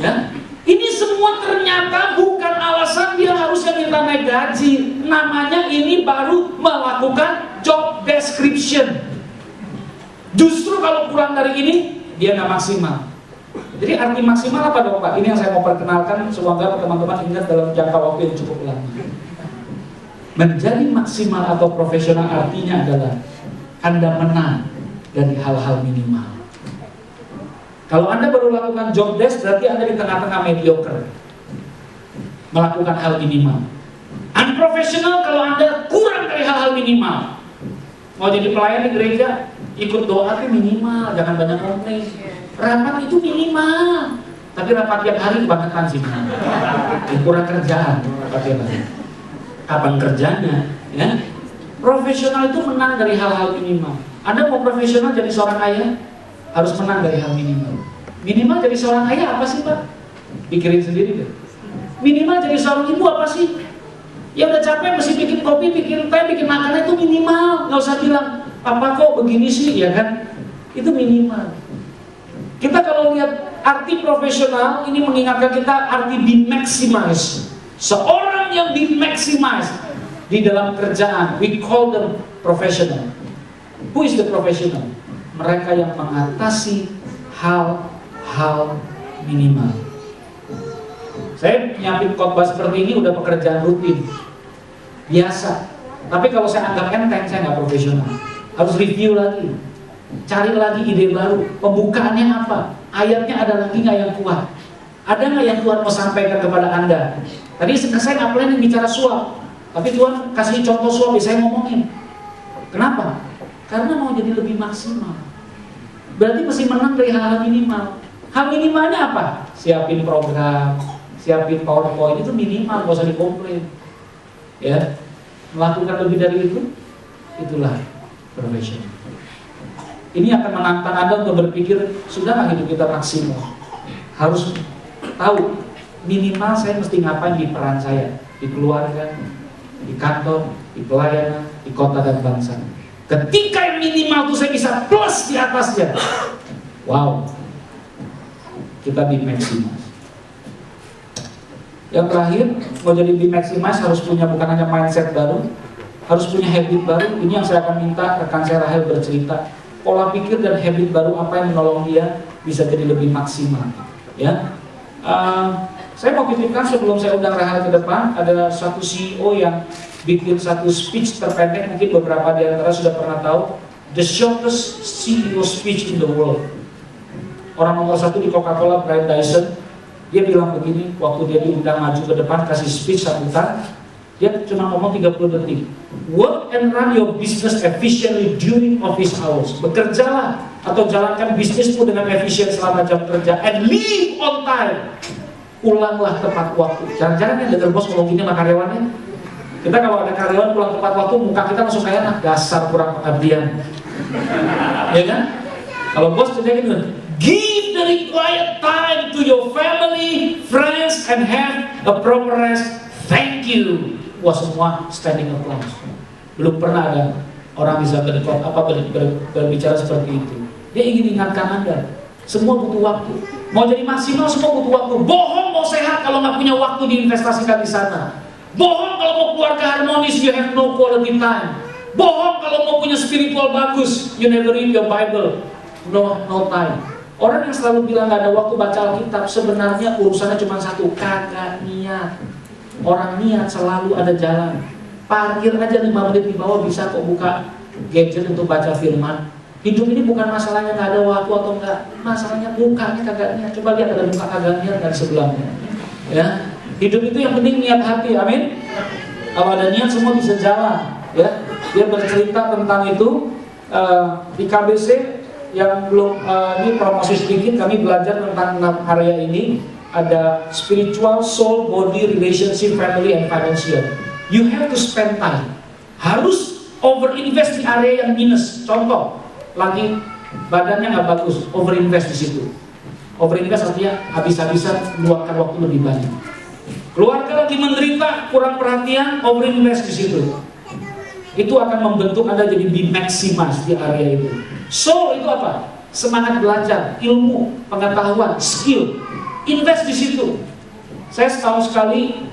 Ya, ini semua ternyata bukan alasan dia harusnya minta naik gaji. Namanya ini baru melakukan job description. Justru kalau kurang dari ini, dia nggak maksimal. Jadi arti maksimal apa dong Pak? Ini yang saya mau perkenalkan, semoga teman-teman ingat dalam jangka waktu yang cukup lama. Menjadi maksimal atau profesional artinya adalah Anda menang dari hal-hal minimal. Kalau Anda baru lakukan job desk, berarti Anda di tengah-tengah mediocre, melakukan hal minimal. Unprofessional kalau Anda kurang dari hal-hal minimal. Mau jadi pelayan di gereja, ikut doa itu minimal, jangan banyak komplain. Rapat itu minimal, tapi rapat tiap hari kebangetan sih. Kurang kerjaan, rapat tiap hari. Kapan kerjanya? Ya? Profesional itu menang dari hal-hal minimal. Anda mau profesional jadi seorang ayah, harus menang dari hal minimal. Minimal jadi seorang ayah apa sih Pak? Pikirin sendiri deh. Minimal jadi seorang ibu apa sih? Ya udah capek mesti bikin kopi, bikin teh, bikin makanan itu minimal. Nggak usah bilang, papa kok begini sih, ya kan? Itu minimal. Kita kalau lihat arti profesional, ini mengingatkan kita arti be maximize. Seorang yang be maximize di dalam kerjaan, we call them professional. Who is the professional? Mereka yang mengatasi hal-hal minimal. Saya nyiapin khotbah seperti ini udah pekerjaan rutin, biasa. Tapi kalau saya anggap enteng, saya nggak profesional. Harus review lagi. Cari lagi ide baru, pembukaannya apa? Ayatnya ada lagi nggak yang kuat? Ada nggak yang Tuhan mau sampaikan kepada Anda? Tadi saya nggak planning bicara suap, tapi Tuhan kasih contoh suap, saya ngomongin. Kenapa? Karena mau jadi lebih maksimal. Berarti mesti menang dari hal-hal minimal. Hal minimalnya apa? Siapin program, siapin PowerPoint, itu minimal, nggak usah dikomplain. Ya, melakukan lebih dari itu, itulah profesional. Ini akan menantang Anda untuk berpikir, sudahlah hidup kita maksimal. Harus tahu, minimal saya mesti ngapain di peran saya, di keluarga, di kantor, di pelayanan, di kota dan bangsa. Ketika yang minimal itu saya bisa plus di atasnya, wow, kita be maximize. Yang terakhir, mau jadi be maximize harus punya bukan hanya mindset baru, harus punya habit baru. Ini yang saya akan minta rekan saya Rahel bercerita. Pola pikir dan habit baru apa yang menolong dia bisa jadi lebih maksimal. Ya, saya mau titipkan sebelum saya undang Rahel ke depan, ada satu CEO yang bikin satu speech terpendek, mungkin beberapa di antara sudah pernah tahu, the shortest CEO speech in the world. Orang nomor satu di Coca-Cola, Brian Dyson, dia bilang begini, waktu dia diundang maju ke depan kasih speech sambutan, dia cuma ngomong 30 detik. Work and run your business efficiently during office hours. Bekerjalah atau jalankan bisnismu dengan efisien selama jam kerja, and leave on time. ulanglah tepat waktu. Jangan-jangan yang dengar bos ngomong gini sama karyawannya. Kita kalau ada karyawan pulang tepat waktu, muka kita langsung kayak anak dasar kurang pengabdian. Ya kan? Kalau bos cerita gitu, give the required time to your family, friends, and have a proper rest. Thank you. Wah, semua standing applause. Belum pernah ada orang bisa berbicara seperti itu. Dia ingin ingatkan Anda, semua butuh waktu. Mau jadi maksimal semua butuh waktu. Bohong mau sehat kalau nggak punya waktu diinvestasikan di sana. Bohong kalau mau keluarga harmonis, you have no quality time. Bohong kalau mau punya spiritual bagus, you never read your Bible. No time. Orang yang selalu bilang nggak ada waktu baca Alkitab, sebenarnya urusannya cuma satu, kagak niat. Orang niat selalu ada jalan. Parkir aja 5 menit di bawah bisa kok buka gadget untuk baca firman. Hidup ini bukan masalahnya nggak ada waktu atau enggak, masalahnya mukanya kagak niat. Coba lihat ada muka kagak niat dari sebelahnya. Ya, hidup itu yang penting niat hati, amin. Kalau ada niat semua bisa jalan. Ya, dia bercerita tentang itu di KBC yang belum ini promosi sedikit. Kami belajar tentang 6 area ini. Ada spiritual, soul, body, relationship, family, and financial. You have to spend time. Harus over-invest di area yang minus. Contoh, lagi badannya nggak bagus, over-invest di situ. Over-invest artinya habis-habisan meluangkan waktu lebih banyak. Keluarga lagi menderita, kurang perhatian, over-invest di situ. Itu akan membentuk Anda jadi be maximize di area itu. Soul itu apa? Semangat belajar, ilmu, pengetahuan, skill. Invest di situ. Saya setahun sekali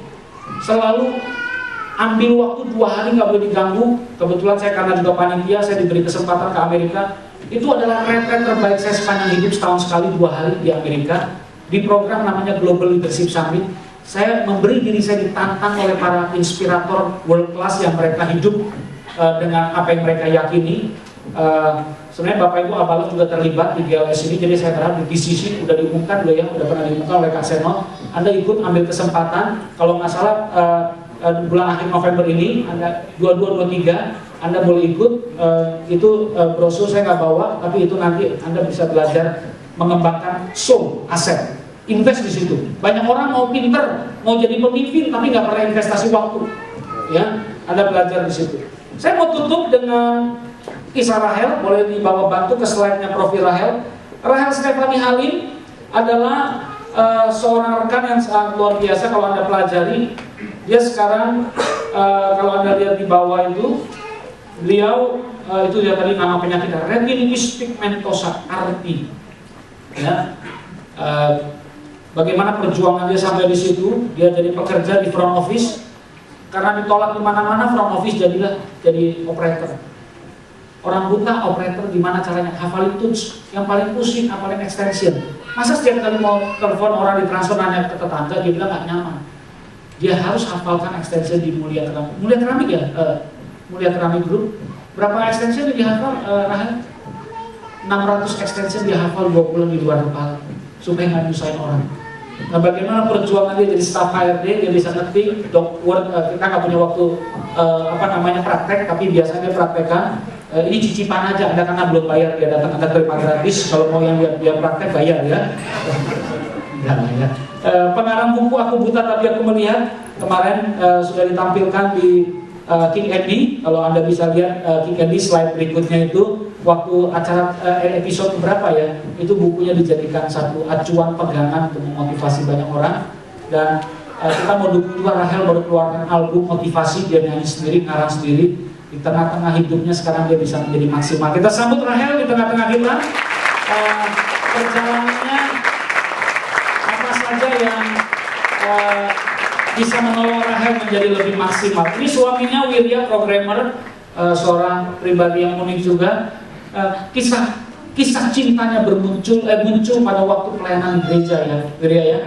selalu ambil waktu 2 hari nggak boleh diganggu. Kebetulan saya karena juga panitia, saya diberi kesempatan ke Amerika. Itu adalah retret terbaik saya sepanjang hidup, setahun sekali 2 hari di Amerika. Di program namanya Global Leadership Summit. Saya memberi diri saya ditantang oleh para inspirator world class yang mereka hidup dengan apa yang mereka yakini. Sebenarnya Bapak Ibu Abalok juga terlibat di GLS ini, jadi saya berharap di DCC udah diumumkan dulu ya, udah pernah diumumkan oleh Kak Seno. Anda ikut ambil kesempatan, kalau nggak salah bulan akhir November ini, Anda 22-23, Anda boleh ikut. Itu brosur saya nggak bawa, tapi itu nanti Anda bisa belajar mengembangkan soul, aset, invest di situ. Banyak orang mau pinter, mau jadi pemimpin, tapi nggak pernah investasi waktu. Ya, Anda belajar di situ. Saya mau tutup dengan kisah Rahel, boleh dibawa bantu ke slide-nya Profil Rahel. Rahel Stephanie Halim adalah seorang rekan yang sangat luar biasa kalau Anda pelajari. Dia sekarang, kalau Anda lihat di bawah itu, beliau, itu dia tadi nama penyakitnya, retinitis pigmentosa, RP. Ya, bagaimana perjuangan dia sampai di situ, dia jadi pekerja di front office, karena ditolak di mana-mana, front office jadi operator. Orang buta operator gimana caranya? Hafalin tools, yang paling pusing hafalin extension. Masa setiap kali mau telepon orang di transfer nanya ke tetangga, dia bilang nggak nyaman. Dia harus hafalkan extension di Mulia Keramik. Mulia Keramik ya? Mulia Keramik Group. Berapa extension yang dihafal, Rahel? 600 extension dia hafal 2 bulan di luar kepala, supaya nggak nyusahin orang. Nah, bagaimana perjuangan dia jadi staff HRD, dia bisa ngerti kita nggak punya waktu praktek, tapi biasanya dia praktekkan. Ini cicipan aja, Anda karena belum bayar, dia datang Anda terima gratis. Kalau mau yang dia praktek bayar ya. Ya. Pengarang buku Aku Buta Tapi Aku Melihat kemarin sudah ditampilkan di King Andy. Kalau Anda bisa lihat King Andy slide berikutnya itu, waktu acara episode berapa ya, itu bukunya dijadikan satu acuan pegangan untuk memotivasi banyak orang. Dan kita mau dukung juga Rahel baru keluarkan album motivasi, dia nyanyi sendiri, ngarang sendiri. Di tengah-tengah hidupnya sekarang dia bisa menjadi maksimal. Kita sambut Rahel di tengah-tengah kita. Perjalanannya apa saja yang bisa menolong Rahel menjadi lebih maksimal. Ini suaminya Wirya, programmer, seorang pribadi yang unik juga. Kisah cintanya muncul pada waktu pelayanan di gereja ya, Wirya ya.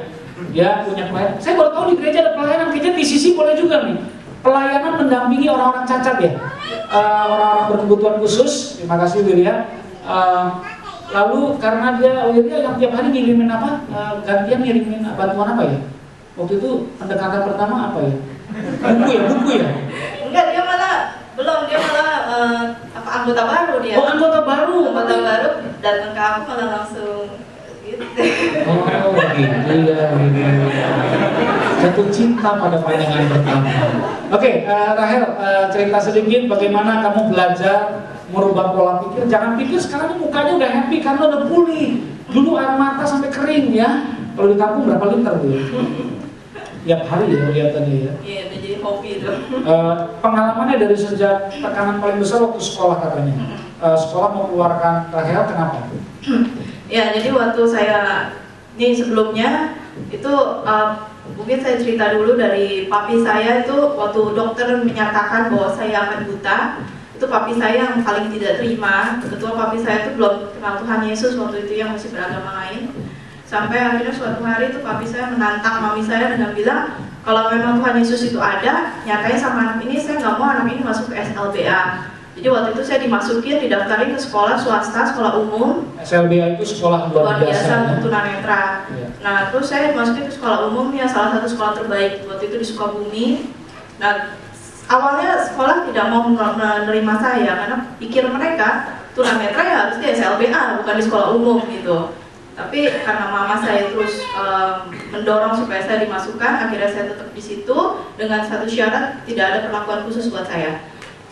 Dia punya pelayanan. Saya baru tahu di gereja ada pelayanan. Kayaknya di sisi boleh juga nih. Pelayanan mendampingi orang-orang cacat ya, orang-orang berkebutuhan khusus. Terima kasih Wirya. Lalu karena dia Wirya yang tiap hari ngirimin apa, gantian ngirimin bantuan apa ya? Waktu itu pendekatan pertama apa ya? Buku ya? Enggak, dia malah anggota baru dia. Oh, anggota baru datang ke aku malah langsung gitu. Oh gitu ya, gitu. Jatuh cinta pada pandangan pertama. Oke, Rahel, cerita sedikit bagaimana kamu belajar merubah pola pikir. Jangan pikir sekarang ini mukanya udah happy karena udah pulih. Dulu air mata sampai kering ya. Kalau di kampung berapa liter tuh? Tiap hari ya kelihatannya ya. Iya, udah jadi hobi itu. Pengalamannya dari sejak tekanan paling besar waktu sekolah katanya. Sekolah mau keluarkan Rahel, kenapa? Ya, jadi waktu saya ini sebelumnya itu mungkin saya cerita dulu dari papi saya itu waktu dokter menyatakan bahwa saya akan buta. Itu papi saya yang paling tidak terima. Ketua papi saya itu belum kenal Tuhan Yesus waktu itu, yang masih beragama lain. Sampai akhirnya suatu hari itu papi saya menantang mami saya dengan bilang, kalau memang Tuhan Yesus itu ada, nyatanya sama anak ini, saya nggak mau anak ini masuk ke SLBA. Jadi waktu itu saya dimasukin, didaftarin ke sekolah swasta, sekolah umum. SLBA itu sekolah luar biasa untuk tunanetra. Ya. Nah, terus saya dimasukin ke sekolah umum yang salah satu sekolah terbaik waktu itu di Sukabumi. Nah, awalnya sekolah tidak mau menerima saya karena pikir mereka tunanetra ya harus di SLBA, bukan di sekolah umum gitu. Tapi karena mama saya terus mendorong supaya saya dimasukkan, akhirnya saya tetap di situ dengan satu syarat, tidak ada perlakuan khusus buat saya.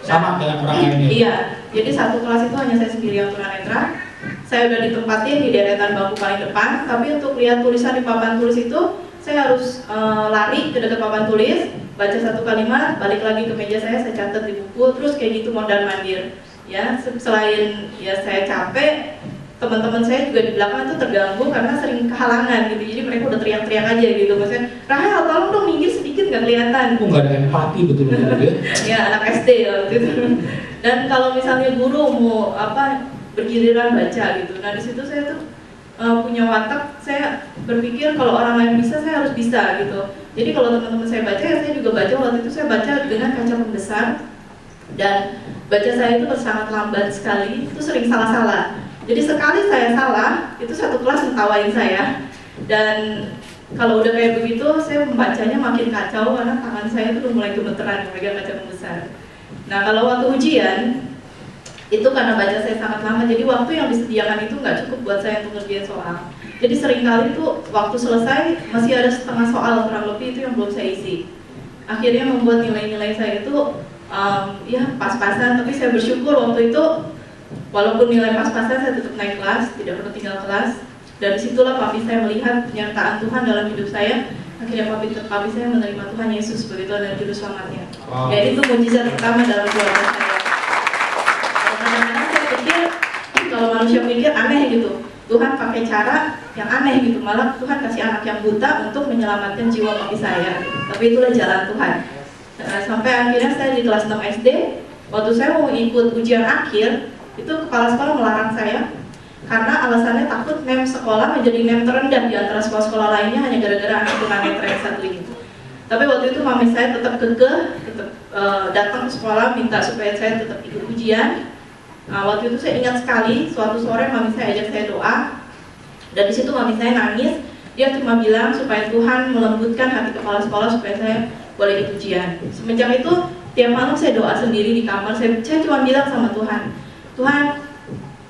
Sama dengan orang lainnya. Iya, jadi satu kelas itu hanya saya sendiri yang tunanetra. Saya udah ditempatin di deretan bangku paling depan, tapi untuk lihat tulisan di papan tulis itu saya harus lari ke dekat papan tulis, baca satu kalimat, balik lagi ke meja saya catat di buku, terus kayak gitu mondar mandir. Ya, selain ya saya capek, teman-teman saya juga di belakang itu terganggu karena sering kehalangan gitu, jadi mereka udah teriak-teriak aja gitu, maksudnya Rahel tolong dong minggir sedikit, nggak kelihatan. Nggak ada empati betul-betul ya. Ya anak SD ya waktu itu. Dan kalau misalnya guru mau bergiliran baca gitu, nah di situ saya tuh punya watak, saya berpikir kalau orang lain bisa, saya harus bisa gitu. Jadi kalau teman-teman saya baca, ya saya juga baca. Waktu itu saya baca dengan kaca pembesar dan baca saya itu sangat lambat sekali, itu sering salah-salah. Jadi sekali saya salah, itu satu kelas ngetawain saya. Dan kalau udah kayak begitu, saya membacanya makin kacau karena tangan saya itu udah mulai gemeteran memegang kaca pembesar. Nah kalau waktu ujian, itu karena baca saya sangat lama, jadi waktu yang disediakan itu nggak cukup buat saya untuk ngerjain soal. Jadi seringkali itu waktu selesai masih ada setengah soal kurang lebih itu yang belum saya isi. Akhirnya membuat nilai-nilai saya itu ya pas-pasan, tapi saya bersyukur waktu itu walaupun nilai pas-pasan saya tetap naik kelas, tidak pernah tinggal kelas. Dan disitulah papi saya melihat penyertaan Tuhan dalam hidup saya. Akhirnya papi saya menerima Tuhan Yesus sebagai Tuhan dan Juru Selamatnya. Wow. Jadi itu mujizat pertama dalam keluarga saya. Kadang-kadang saya pikir kalau manusia mikir aneh gitu, Tuhan pakai cara yang aneh gitu, malah Tuhan kasih anak yang buta untuk menyelamatkan jiwa papi saya. Tapi itulah jalan Tuhan. Sampai akhirnya saya di kelas 6 SD, waktu saya mau ikut ujian akhir, itu kepala sekolah melarang saya karena alasannya takut NEM sekolah menjadi NEM terendah di antara sekolah-sekolah lainnya hanya gara-gara anak tunanetra yang satu ini. Tapi waktu itu mami saya tetap kekeh, tetap datang ke sekolah minta supaya saya tetap ikut ujian. Nah, waktu itu saya ingat sekali, suatu sore mami saya ajak saya doa, dan di situ mami saya nangis. Dia cuma bilang supaya Tuhan melembutkan hati kepala sekolah supaya saya boleh ikut ujian. Semenjak itu tiap malam saya doa sendiri di kamar. Saya cuma bilang sama Tuhan, Tuhan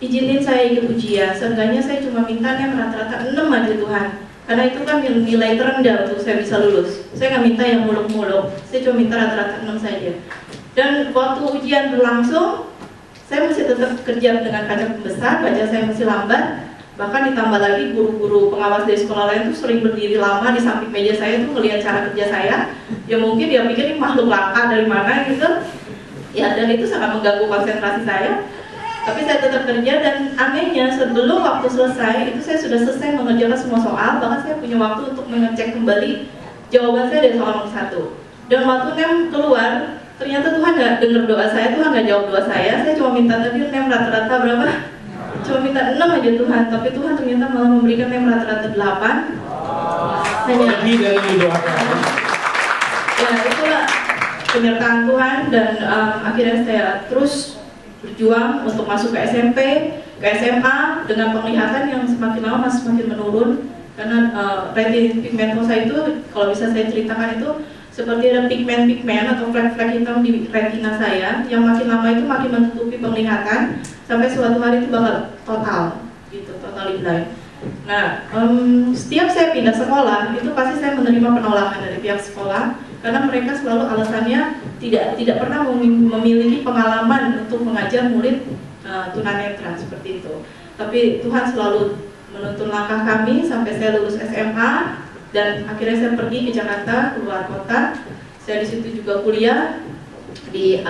izinin saya ikut ujian, seenggaknya saya cuma minta yang rata-rata 6 aja Tuhan, karena itu kan nilai terendah untuk saya bisa lulus. Saya nggak minta yang muluk-muluk, saya cuma minta rata-rata 6 saja. Dan waktu ujian berlangsung, saya masih tetap kerja dengan kaca pembesar, baca saya masih lambat. Bahkan ditambah lagi guru-guru pengawas dari sekolah lain tuh sering berdiri lama di samping meja saya tuh ngelihat cara kerja saya. Ya mungkin dia pikir ini makhluk langka dari mana gitu. Ya dan itu sangat mengganggu konsentrasi saya. Tapi saya tetap kerja, dan anehnya sebelum waktu selesai itu saya sudah selesai mengerjakan semua soal. Bahkan saya punya waktu untuk mengecek kembali jawaban saya dari soal nomor 1. Dan waktu NEM keluar, ternyata Tuhan nggak dengar doa saya, Tuhan nggak jawab doa saya. Saya cuma minta tadi NEM rata-rata berapa? Cuma minta 6 aja Tuhan, tapi Tuhan ternyata malah memberikan NEM rata-rata 8. Hanya lebih dari yang didoakan. Ya itulah penyertaan Tuhan, dan akhirnya saya terus berjuang untuk masuk ke SMP, ke SMA dengan penglihatan yang semakin lama semakin menurun karena retina pigmentosa itu kalau bisa saya ceritakan itu seperti ada pigmen atau flek-flek hitam di retina saya yang makin lama itu makin menutupi penglihatan sampai suatu hari itu bakal total gitu, totally blind. Nah, setiap saya pindah sekolah itu pasti saya menerima penolakan dari pihak sekolah karena mereka selalu alasannya tidak pernah memiliki pengalaman untuk mengajar murid tunanetra seperti itu. Tapi Tuhan selalu menuntun langkah kami sampai saya lulus SMA dan akhirnya saya pergi ke Jakarta, keluar kota. Saya di situ juga kuliah di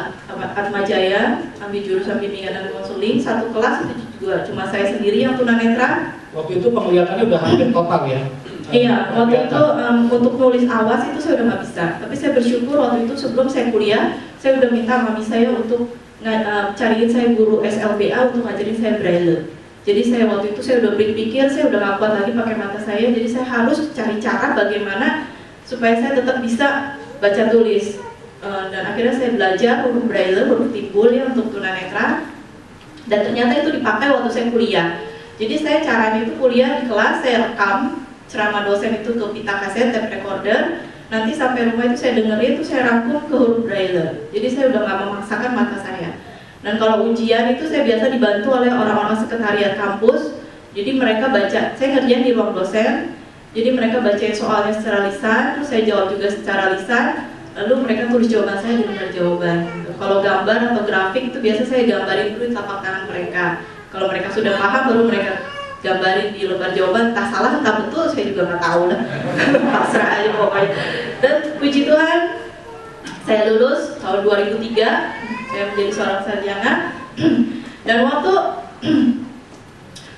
Atmajaya, ambil jurusan bimbingan dan konseling. Satu kelas itu juga cuma saya sendiri yang tunanetra. Waktu itu penglihatannya udah hampir total ya? Iya, waktu itu untuk nulis awas itu saya udah nggak bisa. Tapi saya bersyukur waktu itu sebelum saya kuliah, saya udah minta mami saya untuk cariin saya guru SLBA untuk ngajarin saya braille. Jadi saya waktu itu saya udah berpikir, saya udah nggak kuat lagi pakai mata saya, jadi saya harus cari cara bagaimana supaya saya tetap bisa baca tulis. Dan akhirnya saya belajar huruf braille, huruf timbul ya untuk tunanetra. Dan ternyata itu dipakai waktu saya kuliah. Jadi saya caranya itu kuliah di kelas, saya rekam ceramah dosen itu ke pita kaset, tape recorder. Nanti sampai rumah itu saya dengerin, itu saya rangkum ke huruf braille. Jadi saya udah nggak memaksakan mata saya. Dan kalau ujian itu saya biasa dibantu oleh orang-orang sekretariat kampus. Jadi mereka baca, saya ngerjain di ruang dosen. Jadi mereka bacain soalnya secara lisan, terus saya jawab juga secara lisan. Lalu mereka tulis jawaban saya di lembar jawaban. Kalau gambar atau grafik itu biasa saya gambarin dulu di tapak tangan mereka. Kalau mereka sudah paham baru mereka gambarin di lembar jawaban. Entah salah entah betul saya juga nggak tahu lah. Pasrah aja pokoknya. Dan puji Tuhan saya lulus tahun 2003. Saya menjadi seorang sarjana. Dan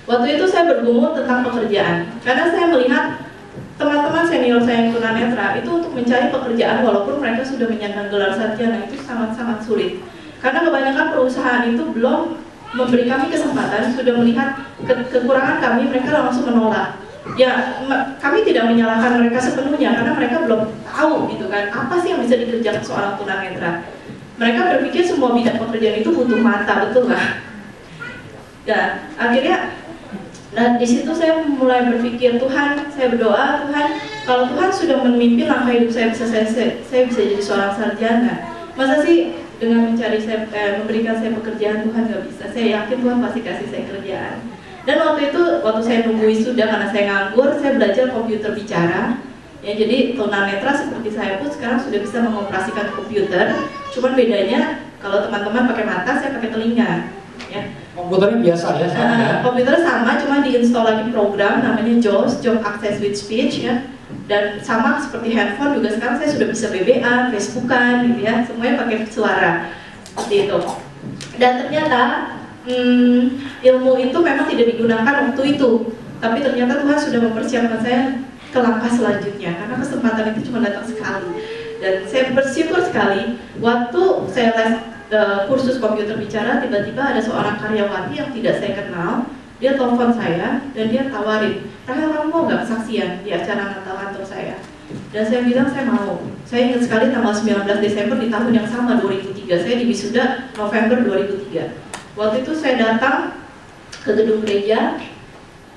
waktu itu saya bergumul tentang pekerjaan. Karena saya melihat teman-teman senior saya yang tunanetra itu untuk mencari pekerjaan walaupun mereka sudah menyandang gelar sarjana itu sangat-sangat sulit. Karena kebanyakan perusahaan itu belum memberi kami kesempatan, sudah melihat kekurangan kami, mereka langsung menolak. Ya, kami tidak menyalahkan mereka sepenuhnya karena mereka belum tahu gitu kan, apa sih yang bisa dikerjakan seorang tunanetra. Mereka berpikir semua bidang pekerjaan itu butuh mata, betul nggak? Dan akhirnya, nah di situ saya mulai berpikir, Tuhan, saya berdoa, Tuhan, kalau Tuhan sudah memimpin langkah hidup saya bisa jadi seorang sarjana. Masa sih dengan memberikan saya pekerjaan Tuhan nggak bisa? Saya yakin Tuhan pasti kasih saya kerjaan. Dan waktu saya nunggu wisuda karena saya nganggur, saya belajar komputer bicara. Ya, jadi tunanetra seperti saya pun sekarang sudah bisa mengoperasikan komputer. Cuman bedanya kalau teman-teman pakai mata, saya pakai telinga. Ya. Komputernya biasa ya? Komputer sama, cuma diinstal lagi program namanya JAWS, Job Access with Speech ya. Dan sama seperti handphone juga sekarang saya sudah bisa BBA, Facebookan gitu ya, semuanya pakai suara seperti itu. Dan ternyata ilmu itu memang tidak digunakan waktu itu, tapi ternyata Tuhan sudah mempersiapkan saya ke langkah selanjutnya karena kesempatan itu cuma datang sekali. Dan saya bersyukur sekali waktu saya les kursus komputer bicara, tiba-tiba ada seorang karyawati yang tidak saya kenal, dia telepon saya dan dia tawarin, Rahel, kamu mau nggak kesaksian di acara Natal kantor saya? Dan saya bilang saya mau. Saya ingat sekali tanggal 19 Desember di tahun yang sama 2003, saya di wisuda November 2003. Waktu itu saya datang ke gedung gereja.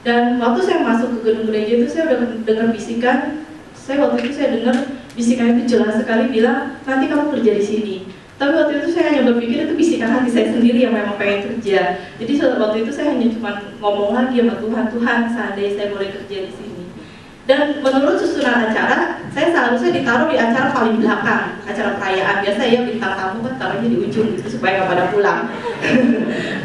Dan waktu saya masuk ke gedung gereja itu saya udah dengar bisikan. Waktu itu saya dengar bisikan itu jelas sekali bilang, nanti kamu kerja di sini. Tapi waktu itu saya hanya berpikir itu bisikan hati saya sendiri yang memang pengen kerja. Jadi waktu itu saya hanya cuma ngomong lagi sama Tuhan, seandainya saya boleh kerja di sini. Dan menurut susunan acara, saya seharusnya ditaruh di acara paling belakang, acara perayaan. Biasa ya bintang tamu kan taruhnya di ujung gitu supaya nggak pada pulang.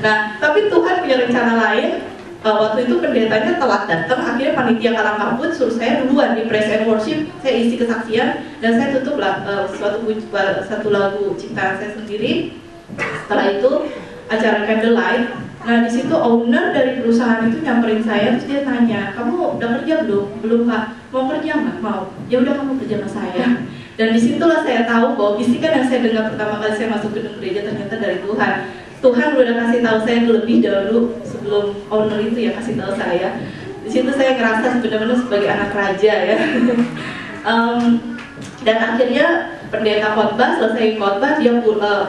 Nah, tapi Tuhan punya rencana lain. Waktu itu pendetanya telat datang, akhirnya panitia kalang kabut suruh saya duluan di praise and worship, saya isi kesaksian dan saya tutup satu lagu ciptaan saya sendiri. Setelah itu acara candlelight. Nah di situ owner dari perusahaan itu nyamperin saya, terus dia tanya, kamu udah kerja belum? Belum Pak. Mau kerja nggak? Mau. Ya udah kamu kerja sama saya. Dan disitulah saya tahu bahwa bisikan yang saya dengar pertama kali saya masuk gedung gereja ternyata dari Tuhan. Tuhan udah kasih tahu saya lebih dahulu sebelum owner itu ya kasih tahu saya. Di situ saya ngerasa benar-benar sebagai anak raja ya. Dan akhirnya pendeta khotbah, selesai khotbah dia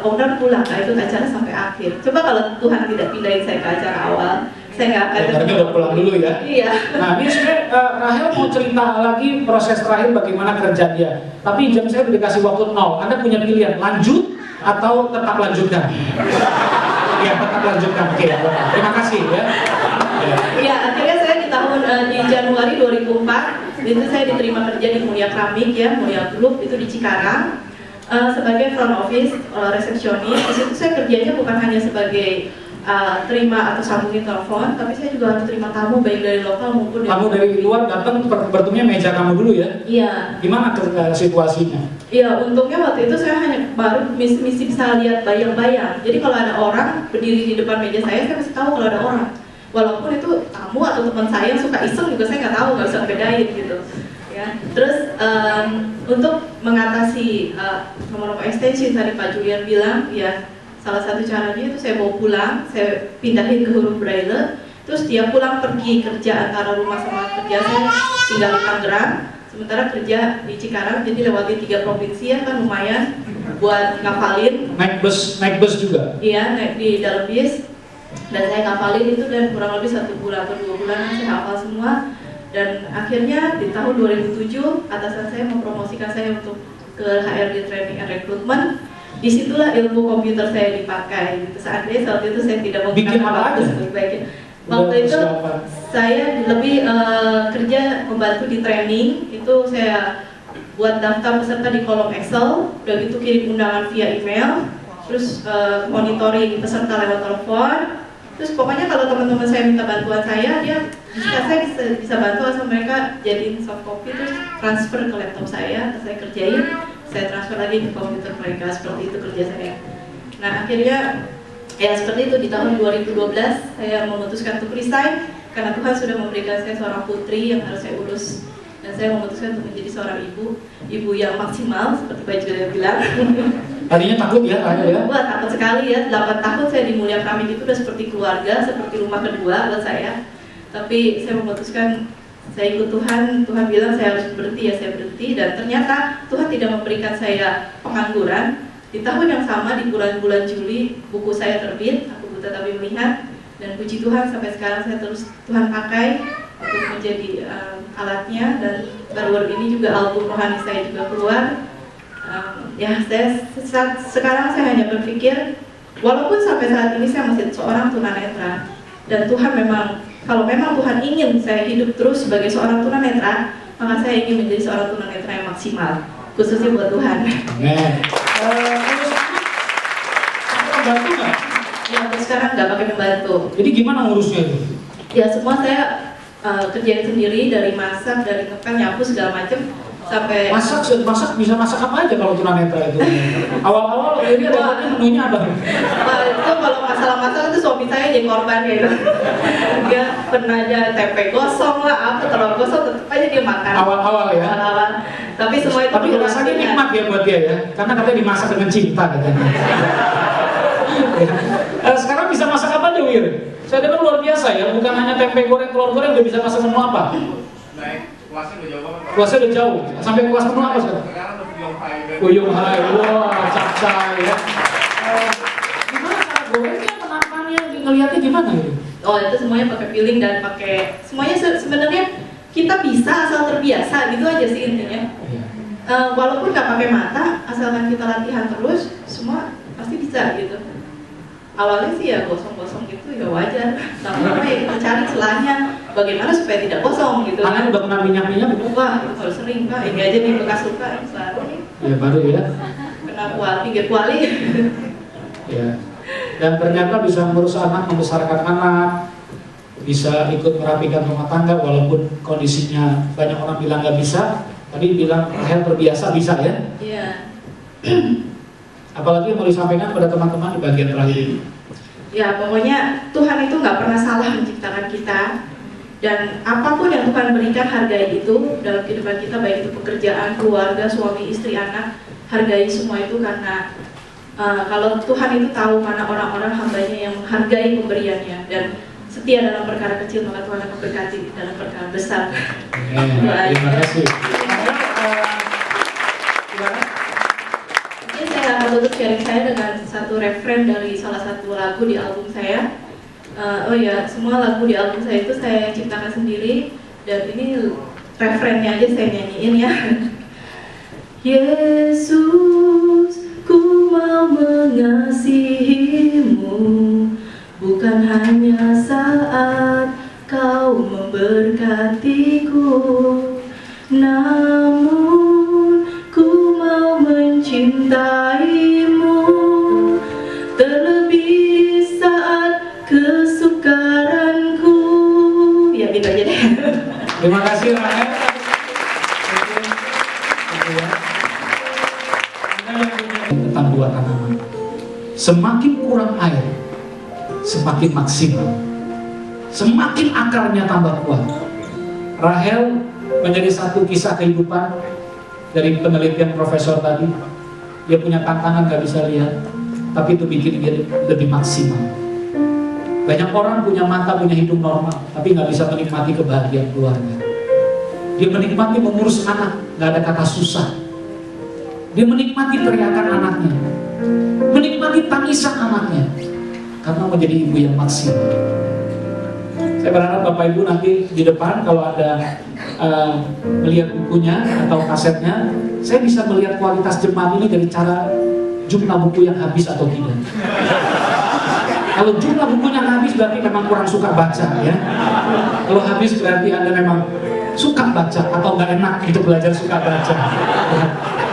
owner pulang. Nah itu acara sampai akhir. Coba kalau Tuhan tidak pindahin saya ke acara awal, saya nggak akan. Karena udah pulang dulu ya. Iya. Nah ini sebenarnya Rahel mau cerita lagi proses terakhir bagaimana kerja dia. Tapi jam saya udah dikasih waktu 0. Anda punya pilihan lanjut atau tetap lanjutkan. Ya tetap lanjutkan. Oke, terima kasih ya. Ya akhirnya saya di tahun di Januari 2004 itu saya diterima kerja di Mulia Keramik ya, Mulia Group itu di Cikarang sebagai front office resepsionis. Di situ saya kerjanya bukan hanya sebagai terima atau sambungin telepon, tapi saya juga harus terima tamu baik dari lokal maupun Kamu dari luar datang bertemunya meja kamu dulu ya? Iya. Gimana situasinya? Iya, untungnya waktu itu saya hanya baru misi bisa lihat bayang-bayang. Jadi kalau ada orang berdiri di depan meja saya masih tahu kalau ada orang. Walaupun itu tamu atau teman saya yang suka iseng juga saya nggak tahu, nggak bisa bedain gitu. Ya. Terus untuk mengatasi nomor extension tadi Pak Julian bilang, ya salah satu caranya itu saya bawa pulang, saya pindahin ke huruf braille. Terus dia pulang pergi kerja antara rumah sama kerja saya tinggal di Tangerang. Sementara kerja di Cikarang, jadi lewati 3 provinsi ya kan lumayan buat ngafalin. Naik bus juga? Iya, naik di dalam bis. Dan saya ngafalin itu dan kurang lebih 1 bulan atau 2 bulan saya hafal semua. Dan akhirnya di tahun 2007 atasan saya mempromosikan saya untuk ke HRD Training and Recruitment. Disitulah ilmu komputer saya dipakai. Gitu. Saat itu saya tidak mau bikin apa aja? Sebaik-baiknya. Waktu itu saya lebih kerja membantu di training. Itu saya buat daftar peserta di kolom Excel. Udah gitu kirim undangan via email. Terus monitoring peserta lewat telepon. Terus pokoknya kalau teman-teman saya minta bantuan saya bisa bantu asal mereka jadiin soft copy terus transfer ke laptop saya kerjain, saya transfer lagi ke komputer mereka, seperti itu kerja saya. Nah akhirnya ya seperti itu di tahun 2012 saya memutuskan untuk resign karena Tuhan sudah memberikan saya seorang putri yang harus saya urus dan saya memutuskan untuk menjadi seorang ibu yang maksimal seperti Pak Julian bilang. Tadinya takut ya, ya? Wah takut sekali ya, 8 tahun saya di Mulia Keramik itu udah seperti keluarga, seperti rumah kedua buat saya. Tapi saya memutuskan, saya ikut Tuhan bilang saya harus berhenti ya saya berhenti. Dan ternyata Tuhan tidak memberikan saya pengangguran. Di tahun yang sama, di bulan-bulan Juli, buku saya terbit, Aku Buta Tapi Melihat. Dan puji Tuhan sampai sekarang saya terus Tuhan pakai untuk menjadi alatnya. Dan baru-baru ini juga album rohani saya juga keluar. Sekarang saya hanya berpikir, walaupun sampai saat ini saya masih seorang tunanetra, dan Tuhan kalau memang Tuhan ingin saya hidup terus sebagai seorang tunanetra, maka saya ingin menjadi seorang tunanetra yang maksimal, khususnya buat Tuhan. Membantu nggak? Ya, terus sekarang nggak pakai membantu. Jadi gimana ngurusnya itu? Ya semua saya kerjain sendiri, dari masak, dari ngepel, nyapu segala macam. Sampai masak bisa masak apa aja kalau tunanetra itu? Awal-awal ini ada menunya apa? Itu kalau masalah masak itu suami saya jadi korban gitu. Dia pernah aja tempe gosong lah, telur gosong tetap aja dia makan. Awal-awal ya. Awal-awal. Tapi semua itu. Tapi rasanya nikmat ya buat dia ya, karena katanya dimasak dengan cinta katanya. Sekarang bisa masak apa aja Wir? Saya dengar luar biasa ya, bukan hanya tempe goreng, telur goreng, udah bisa masak menu apa? Kuasnya udah jauh, sampai kuas menu apa sekarang? Kuyung hai, wah capcay ya. Gimana cara gorengnya, penampakannya, ngelihatnya gimana gitu? Oh itu semuanya pakai peeling dan pakai semuanya sebenarnya kita bisa asal terbiasa gitu aja sih intinya. Walaupun nggak pakai mata, asalkan kita latihan terus, semua pasti bisa gitu. Awalnya sih ya gosong-gosong gitu ya wajar, lama-lama ya kita cari celahnya bagaimana supaya tidak gosong gitu. Tangan udah kena minyak-minyak gitu? Wah itu harus sering Pak, ini aja nih bekas luka baru nih. Ya baru ya. Kena pinggir kuali. Ya. Dan ternyata bisa mengurus anak, membesarkan anak, bisa ikut merapikan rumah tangga walaupun kondisinya banyak orang bilang nggak bisa. Tadi bilang terbiasa bisa ya? Iya. Apalagi yang mau disampaikan pada teman-teman di bagian terakhir ini? Ya pokoknya Tuhan itu nggak pernah salah menciptakan kita, dan apapun yang Tuhan berikan hargai itu dalam kehidupan kita, baik itu pekerjaan, keluarga, suami, istri, anak, hargai semua itu karena kalau Tuhan itu tahu mana orang-orang hambanya yang menghargai pemberiannya dan setia dalam perkara kecil, maka Tuhan akan berkati dalam perkara besar. Terima kasih. Saya akan tutup sharing saya dengan satu referen dari salah satu lagu di album saya. Semua lagu di album saya itu saya ciptakan sendiri, dan ini referennya aja saya nyanyiin ya. Yesus, ku mau mengasihimu, bukan hanya saat kau memberi berkatiku, namun ku mau mencintaimu terlebih saat kesukaranku. Ya gitu aja deh. Terima kasih Rahel. Tentang dua tanaman, semakin kurang air, semakin maksimal, semakin akarnya tambah kuat. Rahel menjadi satu kisah kehidupan dari penelitian profesor tadi. Dia punya tantangan gak bisa lihat, tapi itu bikin dia lebih maksimal. Banyak orang punya mata, punya hidung normal, tapi gak bisa menikmati kebahagiaan keluarga. Dia menikmati mengurus anak, gak ada kata susah. Dia menikmati teriakan anaknya, menikmati tangisan anaknya, karena menjadi ibu yang maksimal. Saya berharap Bapak Ibu nanti di depan kalau ada melihat bukunya atau kasetnya, saya bisa melihat kualitas jemaat ini dari cara jumlah buku yang habis atau tidak. Kalau jumlah bukunya habis berarti memang kurang suka baca ya. Kalau habis berarti Anda memang suka baca atau nggak enak untuk belajar suka baca.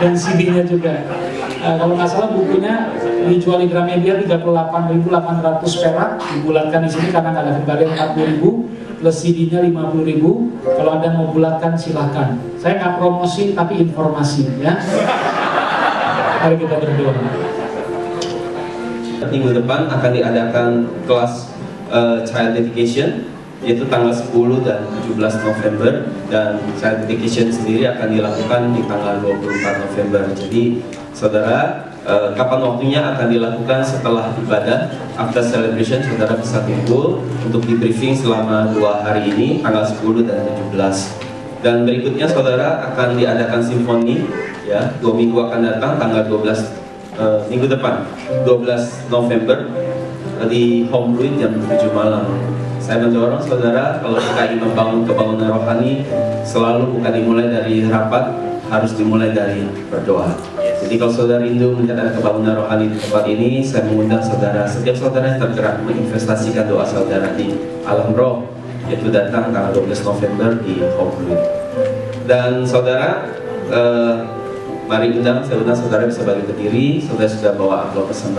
Dan CD-nya juga. Kalau nggak salah bukunya dijual di Gramedia 38.800 perak, dibulatkan di sini karena nggak ada kembalian 40.000, plus CD-nya 50.000. Kalau Anda mau bulatkan silahkan. Saya nggak promosi tapi informasi ya. Mari kita berdoa. Minggu depan akan diadakan kelas Child Dedication, yaitu tanggal 10 dan 17 November, dan Child Dedication sendiri akan dilakukan di tanggal 24 November. Jadi saudara, kapan waktunya akan dilakukan setelah ibadah, after celebration, saudara bisa kumpul untuk di briefing selama 2 hari ini, tanggal 10 dan 17. Dan berikutnya saudara akan diadakan simfoni ya, 2 minggu akan datang, tanggal 12 minggu depan 12 November di Home Fluid jam 7 malam. Saya mendorong saudara, kalau kita ingin membangun kebangunan rohani, selalu bukan dimulai dari rapat, harus dimulai dari berdoa. Jadi kalau saudara rindu melihat ada kebangunan rohani di tempat ini, saya mengundang saudara, setiap saudara yang tergerak menginvestasikan doa saudara di alam roh, yaitu datang tanggal 12 November di Home Fluid. Dan saudara, mari saya undang saudara bisa balik berdiri. Saudara sudah bawa amplop persembahan.